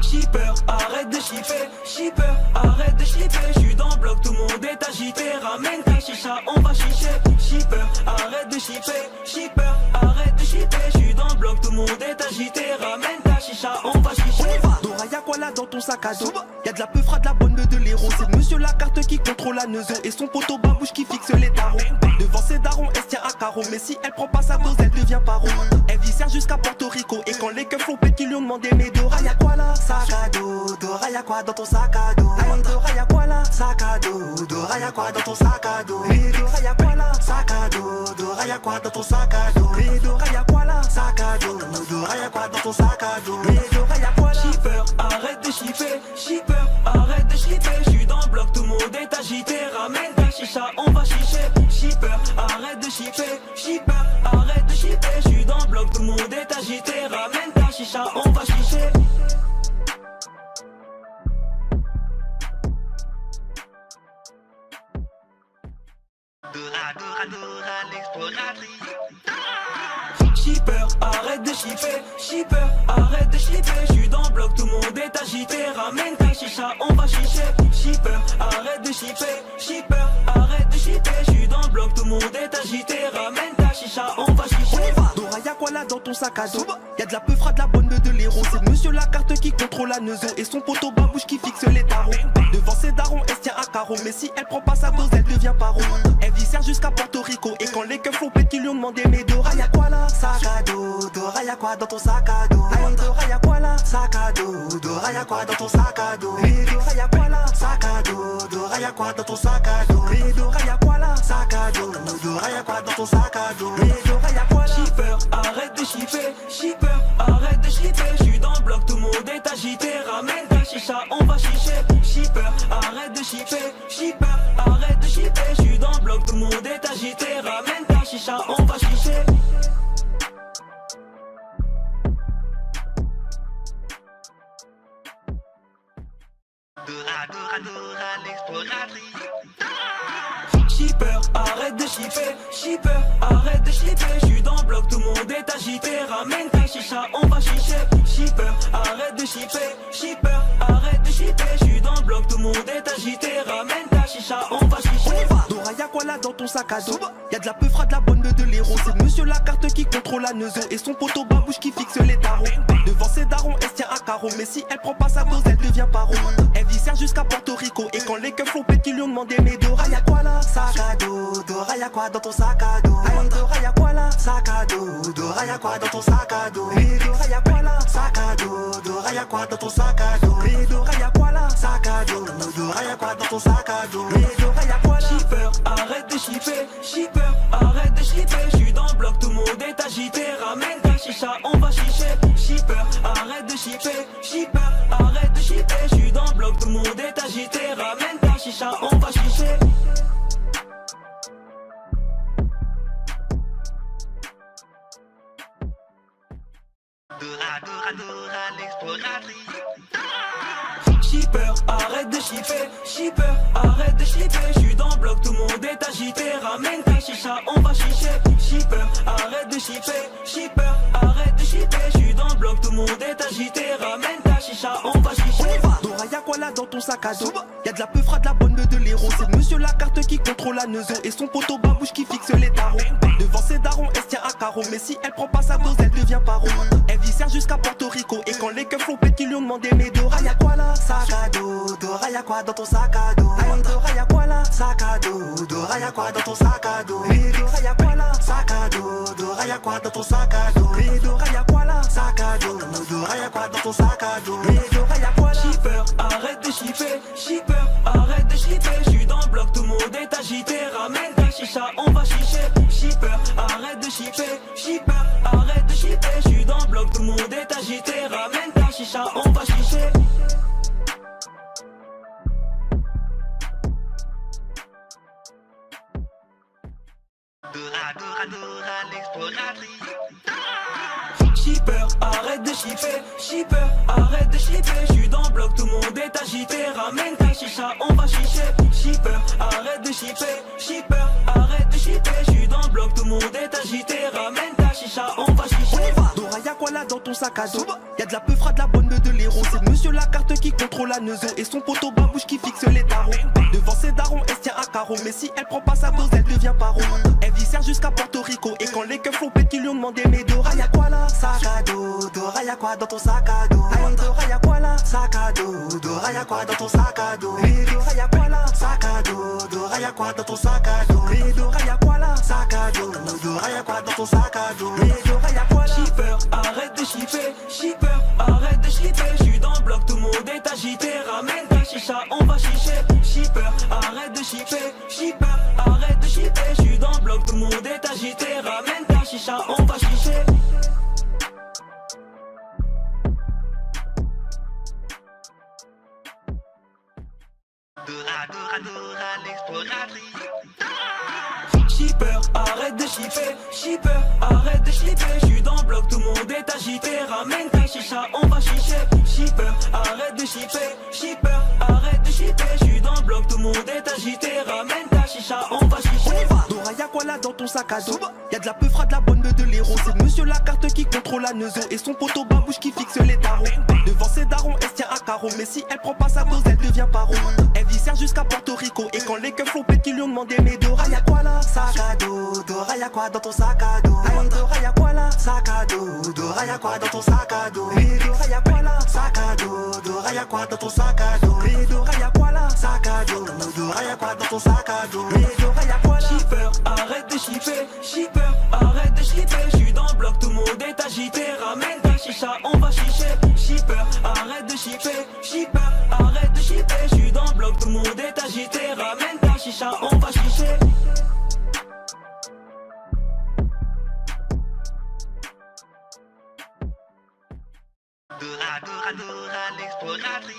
Shipper, arrête de shipper. Shipper, arrête de shipper. J'suis dans le bloc, tout le monde est agité. Ramène ta chicha, on va chicher. Shipper, arrête de shipper. Shipper, arrête de shipper. J'suis dans le bloc, tout le monde est agité. Ramène ta chicha, on va chicher. Dora y'a quoi là dans ton sac à dos? Y'a de la peufra, de la bonne de l'héros. C'est monsieur la carte qui contrôle la neuzo. Et son poteau babouche qui fixe les tarots. Devant ses darons, elle se tient à carreau. Mais si elle prend pas sa dose, elle devient paro. Elle viscère jusqu'à Porto Rico. Et quand les keufs font pète, ils lui ont demandé: mais Dora y'a quoi là? Sac à dos. Dora y'a quoi dans ton sac à dos? Aïe Dora y'a quoi là? Sac à dos. Dora y'a quoi dans ton sac à dos? Et Dora y'a quoi là? Sac à dos. Dora y'a y'a quoi dans ton sac à dos? Et Dora y'a quoi là? Sac à dos. Dora y'a quoi dans ton sac à dos? Et Dora y'a quoi là? Shipper, arrête de shipper. Shipper, arrête de shipper. J'suis dans le bloc, tout le monde est agité. Ramène ta chicha, on va chicher. Shipper, arrête de shipper. Shipper, arrête de shipper. J'suis dans le bloc, tout le monde est agité. Ramène ta chicha, on va chicher. Dora, Dora, Dora, l'exploratrice. Shipper, arrête de shipper. Shipper, arrête de shipper. J'suis dans le bloc, tout le monde est agité. Ramène ta chicha, on va chicher. Shipper, arrête de shipper. Shipper, arrête de shipper. J'suis dans le bloc, tout le monde est agité. Ramène ta chicha, on va chicher. Dora y'a quoi là dans ton sac à dos? Y'a de la peufra, de la bonne de l'héros. C'est monsieur Lacarte qui contrôle la neuzo. Et son poteau babouche qui fixe les tarots. Devant ses darons, elle se tient à carreau. Mais si elle prend pas sa dose, elle devient paro. Elle viscère jusqu'à Porto Rico. Et quand les keufs l'ont qui lui ont demandé, mais Dora y'a quoi là? Sac à dos. Dora y'a quoi dans ton sac à dos? Aïe Dora y'a quoi là? Sac à dos. Dora y'a quoi dans ton sac à dos? Et Dora y'a quoi là? Sac à dos. Dora y'a quoi dans ton sac à dos? Et Dora y'a quoi là? Sac à dos. Dora y'a quoi dans ton sac à dos? Et Dora y'a quoi là? Shipper, arrête de shipper. Shipper, arrête de shipper. J'suis dans le bloc, tout le monde est agité. Ramène ta chicha, on va chicher. Shipper, arrête de shipper. Shipper, arrête de shipper. J'suis dans le bloc, tout le monde est agité. Ramène ta chicha, on va chicher. Dora, Dora, Dora, l'exploratrice. Shipper, arrête de shipper. Shipper, arrête de shipper. J'suis dans le bloc, tout le monde est agité. Ramène ta chicha, on va chicher. Shipper, arrête de shipper. Shipper, arrête de shipper. J'suis dans le bloc, tout le monde est agité. Ramène ta chicha, on va chicher. Dora y'a quoi là dans ton sac à dos? Y'a de la peufra, de la bonne de l'héros. C'est monsieur Lacarte qui contrôle la neuzo. Et son poteau babouche qui fixe les tarots. Devant ses darons, elle se tient à carreau. Mais si elle prend pas sa dose, elle devient paro. Elle viscère jusqu'à Porto Rico. Et quand les keufs l'ont qui lui ont demandé, mais Dora y'a quoi là? Sac à dos. Dora y'a quoi dans ton sac à dos? Aïe Dora y'a quoi là? Sac à dos. Dora y'a quoi dans ton sac à dos? Et Dora y'a quoi là? Sac à dos. Dora y'a quoi dans ton sac à dos? Et Dora y'a quoi là? Sac à dos. Dora y'a quoi dans ton sac à dos? Et Dora y'a quoi là? Shipper, arrête de shipper. Shipper, arrête de shipper. J'suis dans le bloc, tout le monde est agité. Ramène ta chicha, on va chicher. Shipper, arrête de shipper. Shipper, arrête de shipper. J'suis dans le bloc, tout le monde est agité. Ramène ta chicha, on va chicher. Dora, Dora, Dora, l'exploratrice. Shipper, arrête de shipper. Shipper, arrête de shipper. J'suis dans le bloc, tout le monde est agité. Ramène ta chicha, on va chicher. Shipper, arrête de shipper. Shipper, arrête de shipper. J'suis dans le bloc, tout le monde est agité. Ramène ta chicha, on va chicher. Dora y'a quoi là dans ton sac à dos? Y'a de la peufra, de la bonne de l'héros. C'est monsieur Lacarte qui contrôle la neuzo. Et son poteau babouche qui fixe les tarots. Devant ses darons, elle se tient à carreau. Mais si elle prend pas sa dose, elle devient paro. Elle viscère jusqu'à Porto Rico. Et quand les keufs l'ont qui lui ont demandé, mais Dora y'a quoi là? Sac à dos. Dora y'a quoi dans ton sac à dos? Aïe Dora y'a quoi là? Sac à dos. Dora y'a quoi dans ton sac à dos? Et Dora y'a quoi là? Sac à dos. Dora y'a quoi dans ton sac à dos? Et Dora y'a quoi là? Sac à dos. Dora y'a quoi dans ton sac à dos? Et Dora y'a quoi là? Shipper, arrête de shipper. Shipper, arrête de shipper. J'suis dans le bloc, tout le monde est agité. Ramène ta chicha, on va chicher. Shipper, arrête de shipper. Shipper, arrête de shipper. J'suis dans le bloc, tout le monde est agité. Ramène ta chicha, on va chicher. Dora, Dora, Dora, l'exploratrice. Shipper, arrête de shipper. Shipper, arrête de shipper. J'suis dans le bloc, tout le monde est agité. Ramène ta chicha, on va chicher. Shipper, arrête de shipper. Shipper, arrête de shipper. J'suis dans le bloc, tout le monde est agité. Ramène ta chicha, on va chicher. Dora y'a quoi là dans ton sac à dos? Y'a de la peufra, de la bonne de l'héros. C'est monsieur Lacarte qui contrôle la neuzo. Et son poteau babouche qui fixe les tarots. Devant ses darons, elle se tient à carreau. Mais si elle prend pas sa dose, elle devient paro. Elle viscère jusqu'à Porto Rico. Et quand les keufs l'ont qui lui ont demandé, mais Dora y'a quoi là? Sac à dos. Dora y'a quoi dans ton sac à dos? Aïe Dora y'a quoi là? Sac à dos. Dora y'a quoi dans ton sac à dos? Et Dora y'a quoi là? Sac à dos. Dora y'a quoi dans ton sac à dos? Et Dora y'a quoi là? Sac à dos. Dora y'a quoi dans ton sac à dos? Et Dora y'a quoi là? Shipper, arrête de shipper. Shipper, arrête de shipper. J'suis dans le bloc, tout le monde est agité. Ramène ta chicha, on va chicher. Shipper, arrête de shipper. Shipper, arrête de shipper. J'suis dans le bloc, tout le monde est agité. ramène ta chicha, on va chicher. Dora, l'exploratrice. Shipper, arrête de shipper, shipper, arrête de shipper. J'suis dans le bloc, tout le monde est agité. Ramène ta chicha, on va chicher. Shipper, arrête de shipper, shipper, arrête de shipper. J'suis dans le bloc, tout le monde est agité. Ramène ta chicha, on va chicher. Dora, y'a quoi là dans ton sac à dos? Y'a de la peufra, de la bonne de l'héros. C'est monsieur Lacarte qui contrôle la neuzo et son poteau babouche qui fixe les tarots. Devant ses darons, elle se tient à carreau. Mais si elle prend pas sa dose, elle devient paro. Elle viscère jusqu'à Porto Rico. Et quand les keufs l'ont pète, qu'ils lui ont demandé, mais Dora, y'a quoi là? Sac à dos, Dora, y'a quoi dans ton sac à dos? Hey, Dora, y'a quoi là? Sac à dos, Dora, y'a quoi dans ton sac à dos? Hey, Dora, y'a quoi là? Sac à dos, Dora, y'a quoi dans ton sac à dos? Hey, Dora, y'a quoi là? Sac à dos, Dora, y'a quoi dans ton sac à dos? Hey, Dora, y'a quoi là? Shipper, arrête de shipper, shipper, arrête de shipper. J'suis dans le bloc, tout le monde est agité. Ramène ta chicha, on va chicher. Shipper, arrête de shipper, shipper, arrête de shipper. J'suis dans le bloc, tout le monde est agité. Ramène ta chicha, on va chicher. Dora, l'exploratrice.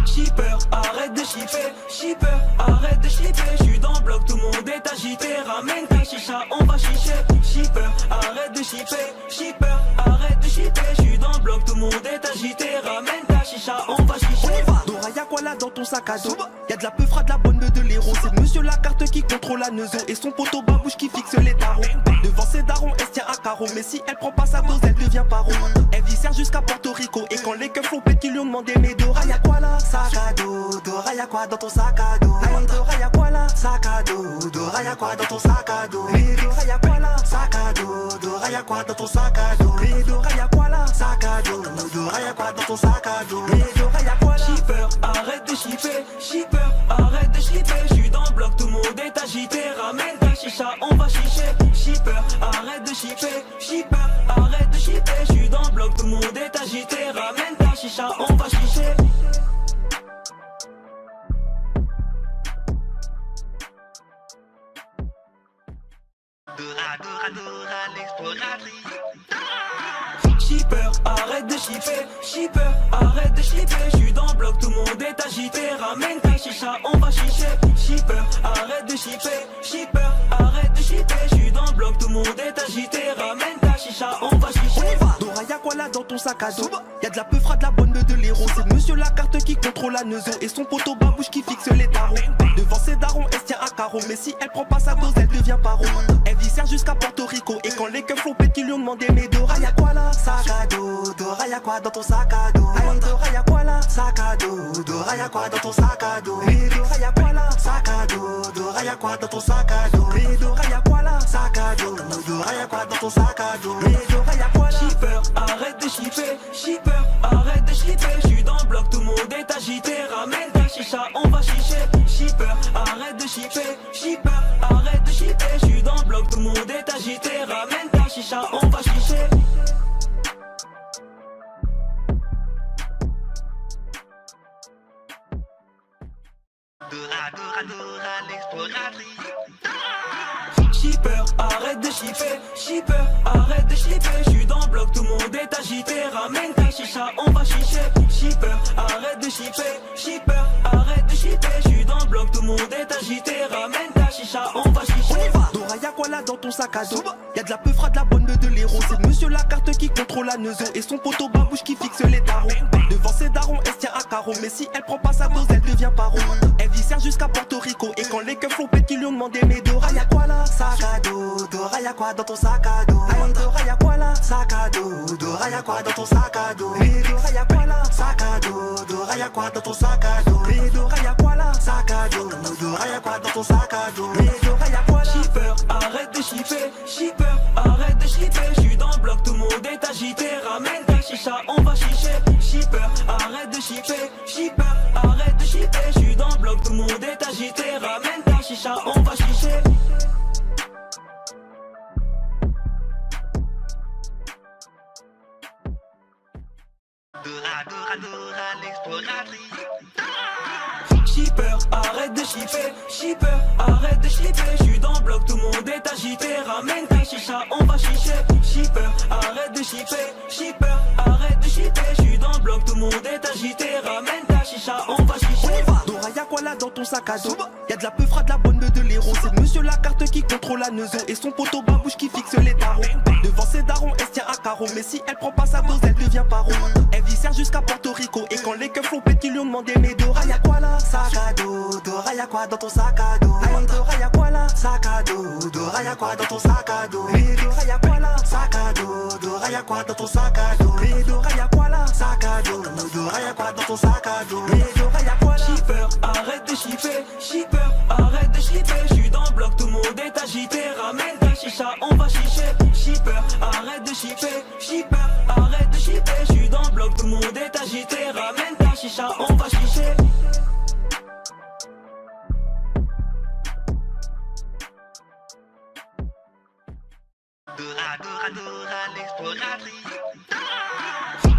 Shipper, arrête de shipper, shipper, arrête de shipper. J'suis dans le bloc, tout le monde est agité. Ramène ta chicha, on va chicher. Shipper, arrête de shipper, shipper, arrête de shipper. J'suis dans le bloc, tout le monde est agité. Ramène ta chicha, on va chicher. Dora, y'a quoi là dans ton sac à dos? Y'a de la peufra, de la bonne de l'héros. C'est monsieur Lacarte qui contrôle la neuzo et son poteau babouche qui fixe les tarots. Devant ses darons, elle se tient à carreau. Mais si elle prend pas sa dose, elle devient paro. Elle viscère jusqu'à Porto Rico. Et quand les keufs l'ont pète, qu'ils lui ont demandé, mais Dora, y'a quoi là? Sac à dos, Dora, y'a quoi dans ton sac à dos? Hey, Dora, y'a quoi là? Sac à dos, Dora, y'a quoi dans ton sac à dos? Hey, Dora, y'a quoi là? Sac à dos, Dora, y'a quoi dans ton sac à dos? Hey, Dora, y'a quoi là? Sac à dos, Dora, y'a quoi dans ton sac à dos? Hey, Dora, y'a quoi là? Shipper, arrête de shipper, shipper, arrête de shipper. J'suis dans le bloc, tout le monde est agité. Ramène ta chicha, on va chicher. Shipper, arrête de shipper, shipper, arrête de shipper. J'suis dans le bloc, tout le monde est agité. Ramène ta chicha, on va chicher. Dora, l'exploratrice. Shipper, arrête de shipper, shipper, arrête de shipper. J'suis dans le bloc, tout le monde est agité. Ramène ta chicha, on va chicher. Shipper, arrête de shipper, shipper, arrête de shipper. J'suis dans le bloc, tout le monde est agité. Ramène ta chicha, on va chicher. Dora, y'a quoi là dans ton sac à dos? Y'a de la peufra, de la bonne de l'héros. C'est monsieur Lacarte qui contrôle la neuzo et son poteau babouche qui fixe les tarots. Devant ses darons, elle se tient à carreau. Mais si elle prend pas sa dose, elle devient paro. Elle viscère jusqu'à Porto Rico. Et quand les keufs l'ont pète, qu'ils lui ont demandé, mais Dora, y'a quoi là? Sac à dos, Dora, y'a quoi dans ton sac à dos? Hey, Dora, y'a quoi là? Sac à dos, Dora, y'a quoi dans ton sac à dos? Hey, Dora, y'a quoi là? Sac à dos, Dora, y'a quoi dans ton sac à dos? Hey, Dora, y'a quoi là? Sac à dos, Dora, y'a quoi dans ton sac à dos? Hey, Dora, y'a quoi là? Shipper, arrête de shipper, shipper, arrête de shipper. J'suis dans le bloc, tout le monde est agité. Ramène ta chicha, on va chicher. Shipper, arrête de shipper, shipper, arrête de shipper. J'suis dans le bloc, tout le monde est agité. Ramène ta chicha, on va chicher. Dora, l'exploratrice. Shipper, arrête de shipper, shipper, arrête de shipper. J'suis dans le bloc, tout le monde est agité. Ramène ta chicha, on va chicher. Shipper, arrête de shipper, shipper, arrête de shipper. J'suis dans le bloc, tout le monde est agité. Ramène ta chicha, on va chicher. Dora, y'a quoi là dans ton sac à dos? Y'a de la peufra, de la bonne de l'héros. C'est monsieur Lacarte qui contrôle la neuzo et son poteau babouche qui fixe les tarots. Devant ses darons, elle se tient à carreau. Mais si elle prend pas sa dose, elle devient paro. Elle viscère jusqu'à Porto Rico. Et quand les keufs l'ont pète, qu'ils lui ont demandé, mais Dora, y'a quoi là? Sac à dos, Dora, y'a quoi dans ton sac à dos? Hey, Dora, y'a quoi là? Sac à dos, Dora, y'a quoi dans ton sac à dos? Hey, Dora, y'a quoi là? Sac à dos, Dora, y'a quoi dans ton sac à dos? Hey, Dora, y'a quoi là? Sac à dos, Dora, y'a quoi dans ton sac à dos? Hey, Dora, y'a quoi là? Shipper, arrête de shipper, shipper, arrête de shipper. J'suis dans le bloc, tout le monde est agité. Ramène ta chicha, on va chicher. Shipper, arrête de shipper, shipper, arrête de shipper. J'suis dans le bloc, tout le monde est agité. Ramène ta chicha, on va chicher. Dora, l'exploratrice. Shipper, arrête de shipper. Shipper, arrête de shipper. J'suis dans le bloc, tout le monde est agité. Ramène ta chicha, on va chicher. Shipper, arrête de shipper. Shipper, arrête de shipper. J'suis dans le bloc, tout le monde est agité. Ramène ta chicha, on va chicher. Dora, y'a quoi là dans ton sac à dos? Y'a de la peufra, de la bonne de l'héros. C'est monsieur la carte qui contrôle la neuzo. Et son poteau babouche qui fixe les tarots. Devant ses darons, elle se tient à carreau. Mais si elle prend pas sa dose, elle devient paro. Elle viscère jusqu'à Porto Rico. Et quand les keufs l'ont pété, ils lui ont demandé: mais Dora, y'a quoi là? Sac à dos. Dora, y'a quoi dans ton sac à dos? Aïe, Dora, y'a quoi là? Sac à dos. Dora, y'a quoi dans ton sac à dos? Mais Dora, y'a quoi là? Sac à dos. Dora, y'a quoi dans ton sac à dos? Mais Dora, y'a quoi là? Sac à dos. Dora, y'a quoi dans ton sac à dos? Mais Dora, y'a quoi là? Shipper, arrête de shipper. Shipper, arrête de shipper. J'suis dans le bloc, tout le monde est agité. Ramène ta chicha, on va chicher. Shipper, arrête de shipper. Shipper, arrête de shipper. J'suis dans le bloc, tout le monde est agité. Ramène ta chicha, on va chicher. Dora, Dora, Dora, l'exploratrice.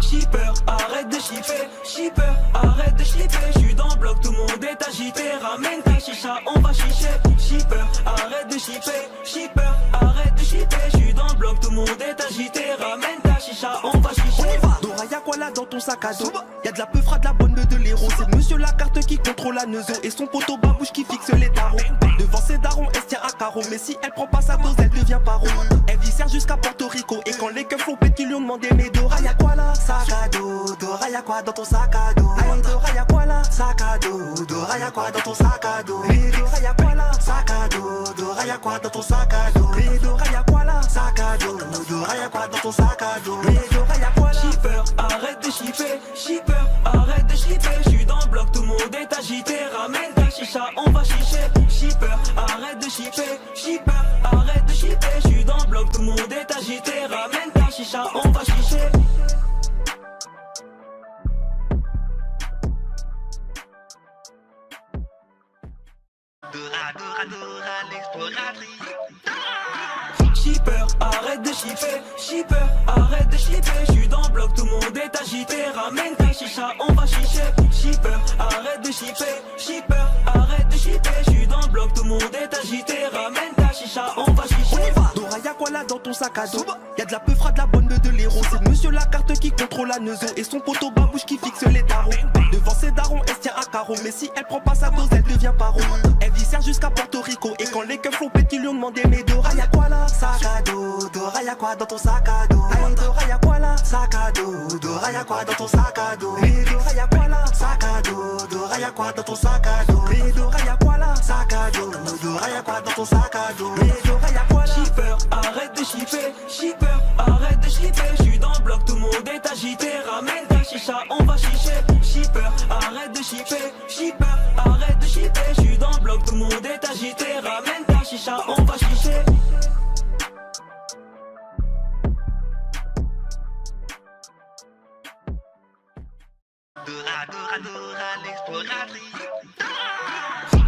Shipper, arrête de shipper. Shipper, arrête de shipper. J'suis dans le bloc, tout le monde est agité. Ramène ta chicha, on va chicher. Shipper, arrête de shipper. Shipper, arrête de shipper. J'suis dans le bloc, tout le monde est agité. Ramène ta chicha, on va chicher. Dora, y'a quoi là dans ton sac à dos? Y'a de la peufra, de la bonne de l'héros. C'est monsieur la carte qui contrôle la neuzo. Et son poteau babouche qui fixe les tarots. Devant ses darons, elle se tient à carreau. Mais si elle prend pas sa dose, elle devient paro. Elle viscère jusqu'à Porto Rico. Et quand les keufs l'ont pété, ils lui ont demandé: mais Dora, y'a quoi là? Sac à dos. Dora, y'a quoi dans ton sac à dos? Aïe, Dora, y'a quoi là? Sac à dos. Dora, y'a quoi dans ton sac à dos? Mais Dora, y'a quoi là? Sac à dos. Dora, y'a quoi dans ton sac à dos? Mais Dora, y'a quoi là? Sac à dos. Dora, y'a quoi dans ton sac à dos? Mais Dora, y'a quoi là? Shipper, arrête de shipper. Shipper, arrête de shipper. J'suis dans le bloc, tout le monde est agité. Ramène ta chicha, on va chicher. Shipper, arrête de shipper. Shipper, arrête de shipper. J'suis dans le bloc, tout le monde est agité. Ramène ta chicha, on va chicher. Dora, Dora, Dora, l'exploratrice. Shipper, arrête de shipper. Shipper, arrête de shipper. J'suis dans le bloc, tout le monde est agité. Ramène ta chicha, on va chicher. Shipper, arrête de shipper. Shipper, arrête de shipper. J'suis dans le bloc, tout le monde est agité. Ramène ta chicha, on va chicher. Dora, y'a quoi là dans ton sac à dos? Y'a de la peufra, de la bonne de l'héros. C'est monsieur la carte qui contrôle la neuzo. Et son poteau babouche qui fixe les tarots. Devant ses darons, elle se tient à carreau. Mais si elle prend pas sa dose, elle devient paro. Elle viscère jusqu'à Porto Rico. Et quand les keufs l'ont pété, ils lui ont demandé: mais Dora, y'a quoi là? Sac à dos. Dora, y'a quoi dans ton sac à dos? Aïe, Dora, y'a quoi là? Sac à dos. Dora, y'a quoi dans ton sac à dos? Mais Dora, y'a quoi là? Sac à dos. Dora, y'a quoi dans ton sac à dos? Mais Dora, y'a quoi là? Sac à dos. Dora, y'a quoi dans ton sac à dos? Mais Dora, y'a quoi là? Shipper, arrête de shipper. Shipper, arrête de shipper. J'suis dans le bloc, tout le monde est agité. Ramène ta chicha, on va chicher. Shipper, arrête de shipper. Shipper, arrête de shipper. J'suis dans le bloc, tout le monde est agité. Ramène ta chicha, on va chicher. Dora, Dora, Dora, l'exploratrice.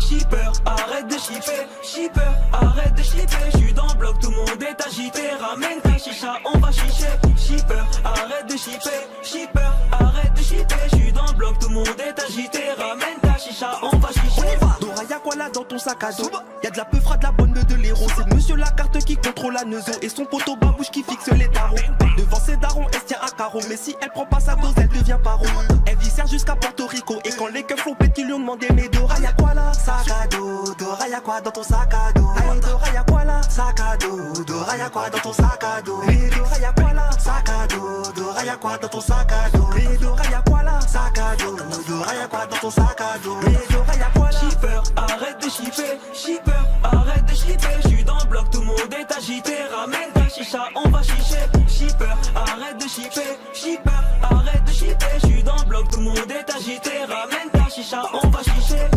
Shipper, arrête de shipper. Shipper, arrête de shipper. J'suis dans le bloc, tout le monde est agité. Ramène ta chicha, on va chicher. Shipper, arrête de shipper. Shipper, arrête de shipper. J'suis dans le bloc, tout le monde est agité. Ramène ta chicha, on va chicher. Dora, y'a quoi là dans ton sac à dos? Y'a de la peufra, de la bonne de l'héros. C'est monsieur la carte qui contrôle la neuzo. Et son poteau babouche qui fixe les tarots. Devant ses darons, elle se tient à carreau. Mais si elle prend pas sa dose, elle devient paro. Elle viscère jusqu'à Porto Rico. Et quand les keufs l'ont pété, ils lui ont demandé: mais Dora, y'a quoi là? Sac à dos. Dora, y'a quoi dans ton sac à dos? Aïe, Dora, y'a quoi là? Sac à dos. Dora, y'a quoi dans ton sac à dos? Mais Dora, y'a quoi là? Sac à dos. Dora, y'a quoi dans ton sac à dos? Mais Dora, y'a quoi là? Sac à dos. Dora, y'a quoi dans ton sac à dos? Mais Dora, y'a quoi là? Shipper, arrête de shipper. Shipper, arrête de shipper. J'suis dans le bloc, tout le monde est agité. Ramène ta chicha, on va chicher. Shipper, arrête de shipper. Shipper, arrête de shipper. J'suis dans le bloc, tout le monde est agité. Ramène ta chicha, on va chicher.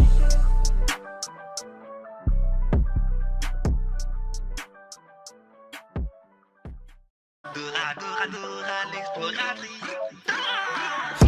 Dora, Dora, Dora, l'exploratrice.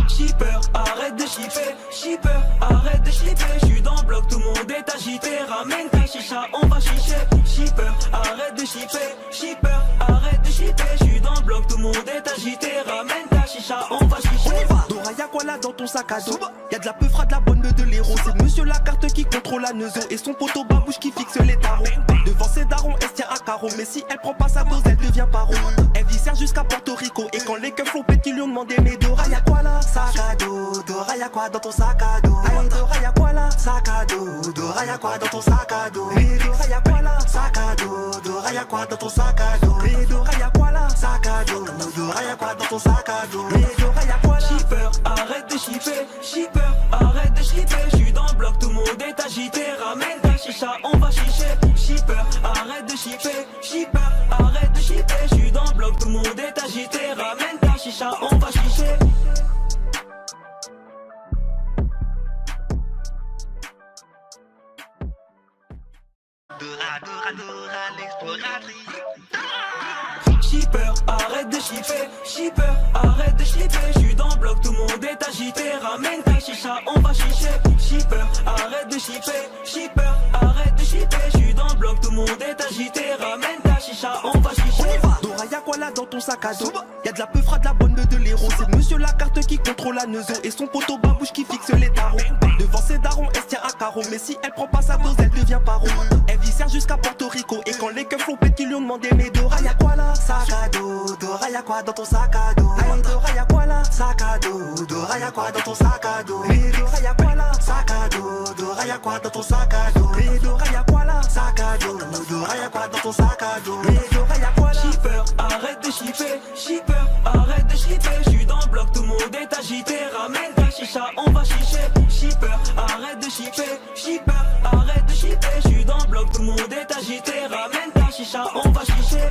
Shipper, arrête de shipper. Shipper, arrête de shipper. J'suis dans le bloc, tout le monde est agité. Ramène ta chicha, on va chicher. Shipper, arrête de shipper. Shipper, arrête de shipper. J'suis dans le bloc, tout le monde est agité. Ramène ta chicha, on va chicher. Dora, y'a quoi là dans ton sac à dos? Y'a de la peufra, de la bonne de l'héros. C'est monsieur monsieur la carte qui contrôle la neuzo et son poteau babouche qui fixe les tarots. Devant ses darons, elle se tient à carreau, mais si elle prend pas sa dose, elle devient paro. Elle viscère jusqu'à Porto Rico et quand les keufs l'ont pété, ils lui ont demandé mais Dora y'a quoi là? Sac à dos, Dora y'a quoi dans ton sac à dos? Aïe Dora y'a quoi là? Sac à dos, Dora y'a quoi dans ton sac à dos? Mais Dora y'a quoi là? Sac à dos, Dora y'a quoi dans ton sac à dos? Mais Dora y'a quoi là? Sac à dos, Dora y'a quoi dans ton sac à dos? Mais Dora y'a quoi là? Shipper, arrête de shipper, shipper, arrête de shipper. J'suis dans le bloc, tout le monde est agité. Ramène ta chicha, on va chicher. Shipper, arrête de shipper, shipper, arrête de shipper. J'suis dans le bloc, tout le monde est agité. Ramène ta chicha, on va chicher. Dora, Dora, Dora, l'exploratrice. Shipper, arrête de shipper, shipper, arrête de shipper. J'suis dans le bloc, tout le monde est agité. Ramène ta chicha, on va chicher. Shipper, arrête de shipper, shipper, arrête de shipper. J'suis dans le bloc, tout le monde est agité. Ramène ta chicha, on va chicher. Dora y'a quoi là dans ton sac à dos? Y'a de la peufra, de la bonne de l'héros. C'est monsieur la carte qui contrôle la neuzo et son poteau babouche qui fixe les tarots. Devant ses darons, elle se tient à carreau, mais si elle prend pas sa dose, elle devient paro. Elle viscère jusqu'à Porto Rico et quand les keufs l'ont pété, ils lui ont demandé mais Dora y'a quoi là? Sac à dos, Dora y'a quoi dans ton sac à dos? Aïe Dora y'a quoi là? Sac à dos, Dora y'a quoi dans ton sac à dos? Mais Dora y'a quoi là? Sac à dos, Dora y'a quoi dans ton sac à dos? Mais Dora y'a quoi là? Sac à dos, Dora y'a quoi dans ton sac à dos? Mais Dora y'a quoi là? Shipper, arrête de shipper, shipper, arrête de shipper. J'suis dans le bloc, tout le monde est agité. Ramène ta chicha, on va chicher. Shipper, arrête de shipper, shipper, arrête de shipper. J'suis dans le bloc, tout le monde est agité. Ramène ta chicha, on va chicher.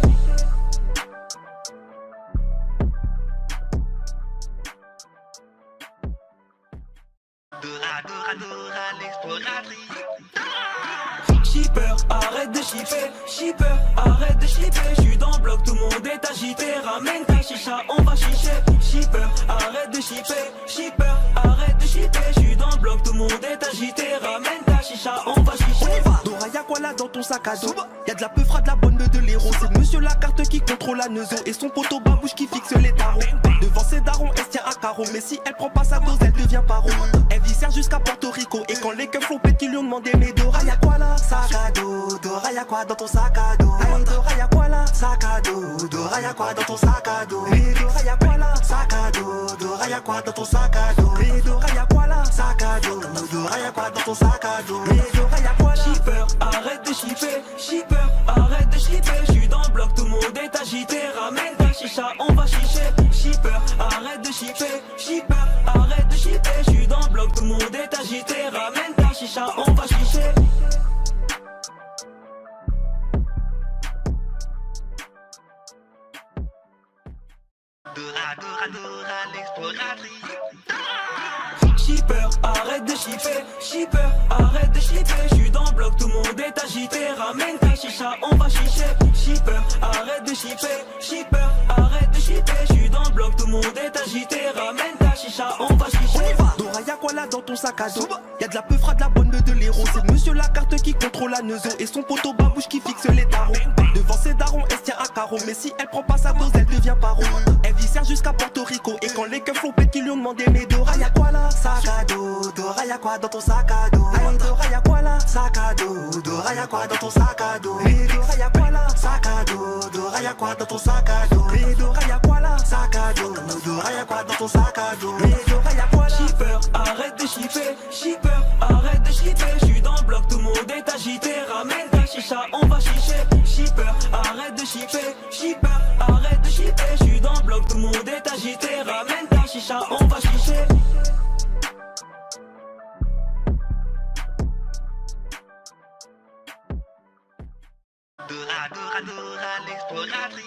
Dora, Dora, Dora, l'exploratrice. Shipper, arrête de shipper, shipper, arrête de shipper. J'suis dans le bloc, tout le monde est agité. Ramène ta chicha, on va chicher. Shipper, arrête de shipper, shipper, arrête de shipper. J'suis dans le bloc, tout le monde est agité. Ramène ta chicha, on va chicher. Dora y'a quoi là dans ton sac à dos? Y'a de la peufra, de la bonne de l'héros. C'est monsieur la carte qui contrôle la neuzo et son poteau babouche qui fixe les tarots. Devant ses darons, elle se tient à carreau, mais si elle prend pas sa dose, elle devient paro. Elle viscère jusqu'à Porto Rico et quand les keufs l'ont pété, ils lui ont demandé mais Dora y'a quoi là? Sac à dos, Dora y'a quoi dans ton sac à dos? Aïe Dora y'a quoi là? Sac à dos, Dora y'a quoi dans ton sac à dos? Mais Dora y'a quoi là? Sac à dos, Dora y'a quoi dans ton sac à dos? Mais Dora y'a quoi là? Sac à dos, Dora y'a quoi dans ton sac à dos? Mais Dora y'a quoi là? Shipper, arrête de shipper, shipper, arrête de shipper. J'suis dans le bloc, tout le monde est agité. Ramène ta chicha, on va chicher. Shipper, arrête de shipper, shipper, arrête de shipper. J'suis dans le bloc, tout le monde est agité. Ramène ta chicha, on va chicher. Dora, Dora, Dora, l'exploratrice. Shipper, arrête de shipper, shipper, arrête de shipper. J'suis dans le bloc, tout le monde est agité. Ramène ta chicha, on va chicher. Shipper, arrête de shipper, shipper, arrête de shipper. J'suis dans le bloc, tout le monde est agité. Ramène ta chicha, on va chicher. Dora y'a quoi là dans ton sac à dos? Y'a de la peufra, de la bonne de l'héros. C'est monsieur la carte qui contrôle la neuzo et son poteau babouche qui fixe les tarots. Devant ses darons, elle se tient à carreau, mais si elle prend pas sa dose, elle devient paro. Elle viscère jusqu'à Porto Rico et quand les keufs l'ont pété, ils lui ont demandé mais Dora y'a quoi là? Sac à dos, Dora y'a quoi dans ton sac à dos? Aïe Dora y'a quoi là? Sac à dos, Dora y'a quoi dans ton sac à dos? Mais Dora y'a quoi là? Sac à dos, Dora y'a quoi dans ton sac à dos? Mais Dora y'a quoi là? Sac à dos, Dora y'a quoi dans ton sac à dos? Mais Dora y'a quoi là? Shipper, arrête de shipper, shipper, arrête de shipper. J'suis dans le bloc, tout le monde est agité. Ramène ta chicha, on va chicher. Shipper, arrête de shipper, shipper, arrête de shipper. J'suis dans le bloc, tout le monde est agité. Ramène ta chicha, on va chicher. Dora, Dora, Dora, l'exploratrice.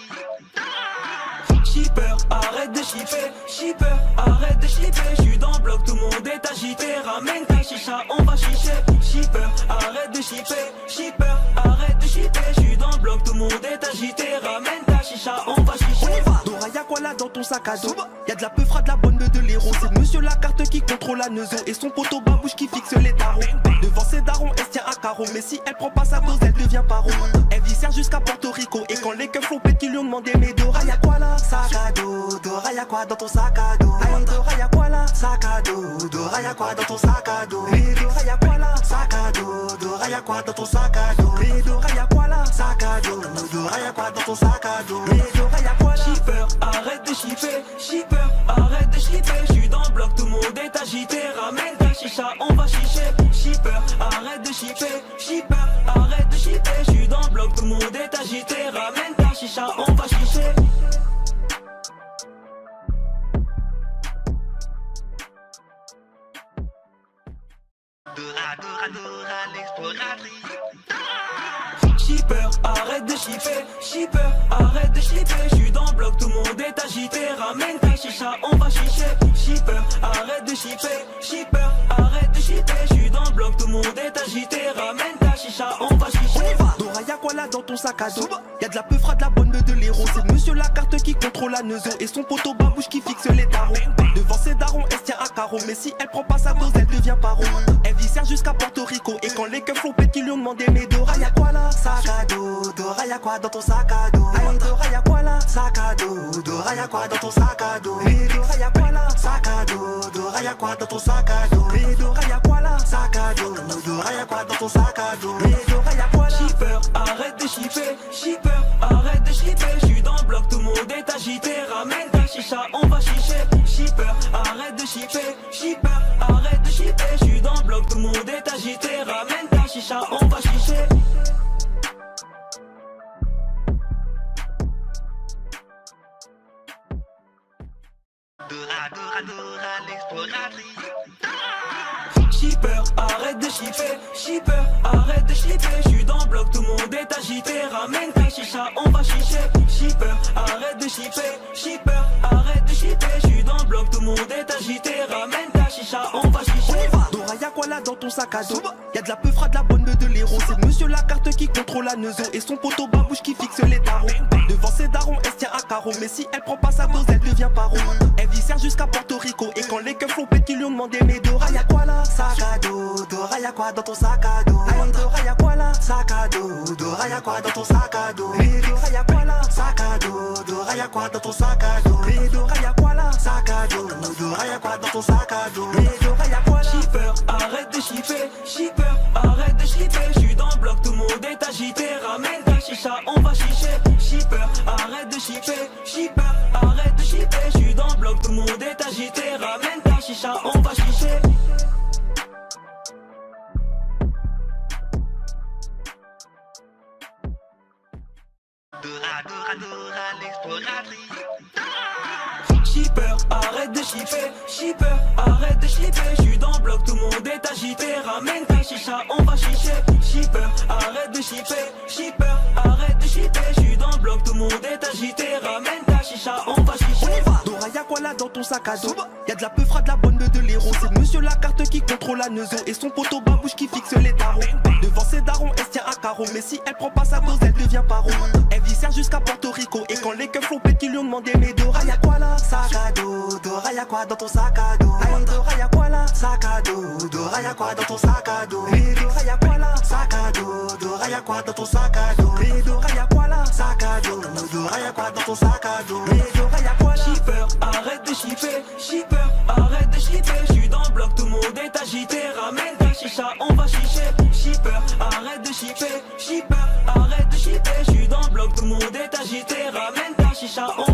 Shipper, arrête de shipper, shipper, arrête de shipper. J'suis dans le bloc, tout le monde est agité. Ramène ta chicha, on va chicher. Shipper, arrête de shipper, shipper, arrête de shipper. J'suis dans le bloc, tout le monde est agité. Ramène ta chicha, on va chicher. Dora y'a quoi là dans ton sac à dos? Y'a de la peufra, de la bonne de l'héros. C'est monsieur la carte qui contrôle la neuzo et son poteau babouche qui fixe les tarots. Devant ses darons, elle se tient à carreau, mais si elle prend pas sa dose, elle devient paro. Elle Elle viscère jusqu'à Porto Rico. Et quand les keufs l'ont pète, qu'ils lui ont demandé mais Dora y'a quoi là? Sac à dos, Dora y'a quoi dans ton sac à dos? Hey Dora y'a quoi là? Sac à dos, Dora y'a quoi dans ton sac à dos? Hey Dora y'a quoi là? Sac à dos, Dora y'a quoi dans ton sac à dos? Hey Dora y'a quoi là? Sac à dos, Dora y'a quoi dans ton sac à dos? Hey Dora y'a quoi là? Shipper, arrête de shipper, shipper, arrête de shipper. J'suis dans le bloc, tout le monde est agité. Ramène ta chicha, on va chicher. Shipper, arrête de shipper, shipper, arrête de shipper. J'suis dans le bloc, tout le monde est agité. Ramène ta chicha, on va chicher. Dora, Dora, Dora, l'exploratrice. Shipper, arrête de shipper, shipper, arrête de shipper. J'suis dans le bloc, tout le monde est agité. Ramène ta chicha, on va chicher. Shipper, arrête de shipper, shipper, arrête de shipper. J'suis dans le bloc, tout le monde est agité. Ramène ta chicha, on va chicher. Dora y'a quoi là dans ton sac à dos? Y'a de la peufra, de la bonne meuf, de l'héros. C'est monsieur la carte qui contrôle la neuzo. Et son poteau babouche qui fixe les tarots. Devant ses darons, elle se tient à carreau. Mais si elle prend pas sa dose, elle devient paro. Elle viscère jusqu'à Porto Rico. Et quand les keufs l'ont pète, qu'ils lui ont demandé mais Dora y'a quoi là? Sac à dos, Dora y'a quoi dans ton sac à dos? Hey Dora y'a quoi là? Sac à dos, Dora y'a quoi dans ton sac à dos? Hey Dora y'a quoi là? Sac à dos, Dora y'a quoi dans ton sac à dos? Hey Dora y'a quoi là? Sac à dos, Dora y'a quoi dans ton sac à dos? Hey Dora y'a quoi là? Shipper, arrête de shipper, shipper, arrête de shipper. J'suis dans le bloc, tout le monde est agité. Ramène ta chicha, on va chicher. Shipper, arrête de shipper, shipper, arrête de shipper. J'suis dans le bloc, tout le monde est agité. Ramène ta chicha, on va chicher. Dora, Dora, Dora, l'exploratrice. Shipper, arrête de shipper, shipper, arrête de shipper. J'suis dans le bloc, tout le monde est agité. Ramène ta chicha, on va chicher. Shipper, arrête de shipper, shipper, arrête de shipper. J'suis dans le bloc, tout le monde est agité. Ramène ta chicha, on va chicher. Dora y'a quoi là dans ton sac à dos? Y'a de la peufra, de la bonne meuf, de l'héros. C'est monsieur la carte qui contrôle la neuzo. Et son poteau babouche qui fixe les tarots. Devant ses darons, elle se tient à carreau. Mais si elle prend pas sa dose, elle devient paro. Elle viscère jusqu'à Porto Rico. Et quand les keufs l'ont pète, qu'ils lui ont demandé mais Dora y'a quoi là? Sac à dos, Dora y'a quoi dans ton sac à dos? Hey Dora y'a quoi là? Sac à dos, Dora y'a quoi dans ton sac à dos? Hey Dora y'a quoi là? Sac à dos, Dora y'a quoi dans ton sac à dos? Hey Dora y'a quoi là? Sac à dos, Dora y'a quoi dans ton sac à dos? Hey Dora y'a quoi là? Shipper, arrête de shipper, shipper, arrête de shipper. J'suis dans le bloc, tout le monde est agité. Ramène ta chicha, on va chicher. Shipper, arrête de shipper, shipper, arrête de shipper. J'suis dans le bloc, tout le monde est agité. Ramène ta chicha, on va chicher. Dora, Dora, Dora, l'exploratrice. Shipper, arrête de shipper, shipper, arrête de shipper. J'suis dans le bloc, tout le monde est agité. Ramène ta chicha, on va chicher. Shipper, arrête de shipper, shipper, arrête de shipper. J'suis dans le bloc, tout le monde est agité. Ramène ta chicha, on va chicher. Dora y'a quoi là dans ton sac à dos? Y'a de la peufra, de la bonne meuf, de l'héros. C'est monsieur la carte qui contrôle la neuzo. Et son poteau babouche qui fixe les tarots. Devant ses darons, elle se tient à carreau. Mais si elle prend pas sa dose, elle devient paro. Elle viscère jusqu'à Porto Rico. Et quand les keufs l'ont pète, qu'ils lui ont demandé mais Dora y'a quoi là? Sac à dos, Dora y'a quoi dans ton sac à dos? Hey Dora y'a quoi là? Sac à dos, Dora y'a quoi dans ton sac à dos? Hey Dora y'a quoi là? Sac à dos, Dora y'a quoi dans ton sac à dos? Hey Dora y'a quoi là? Sac à dos, Dora y'a quoi dans ton sac à dos? Hey Dora y'a quoi là? Shipper, arrête de shipper, shipper, arrête de shipper. J'suis dans le bloc, tout le monde est agité. Ramène ta chicha, on va chicher. Shipper, arrête de shipper, shipper, arrête de shipper. J'suis dans le bloc, tout le monde est agité. Ramène ta chicha, on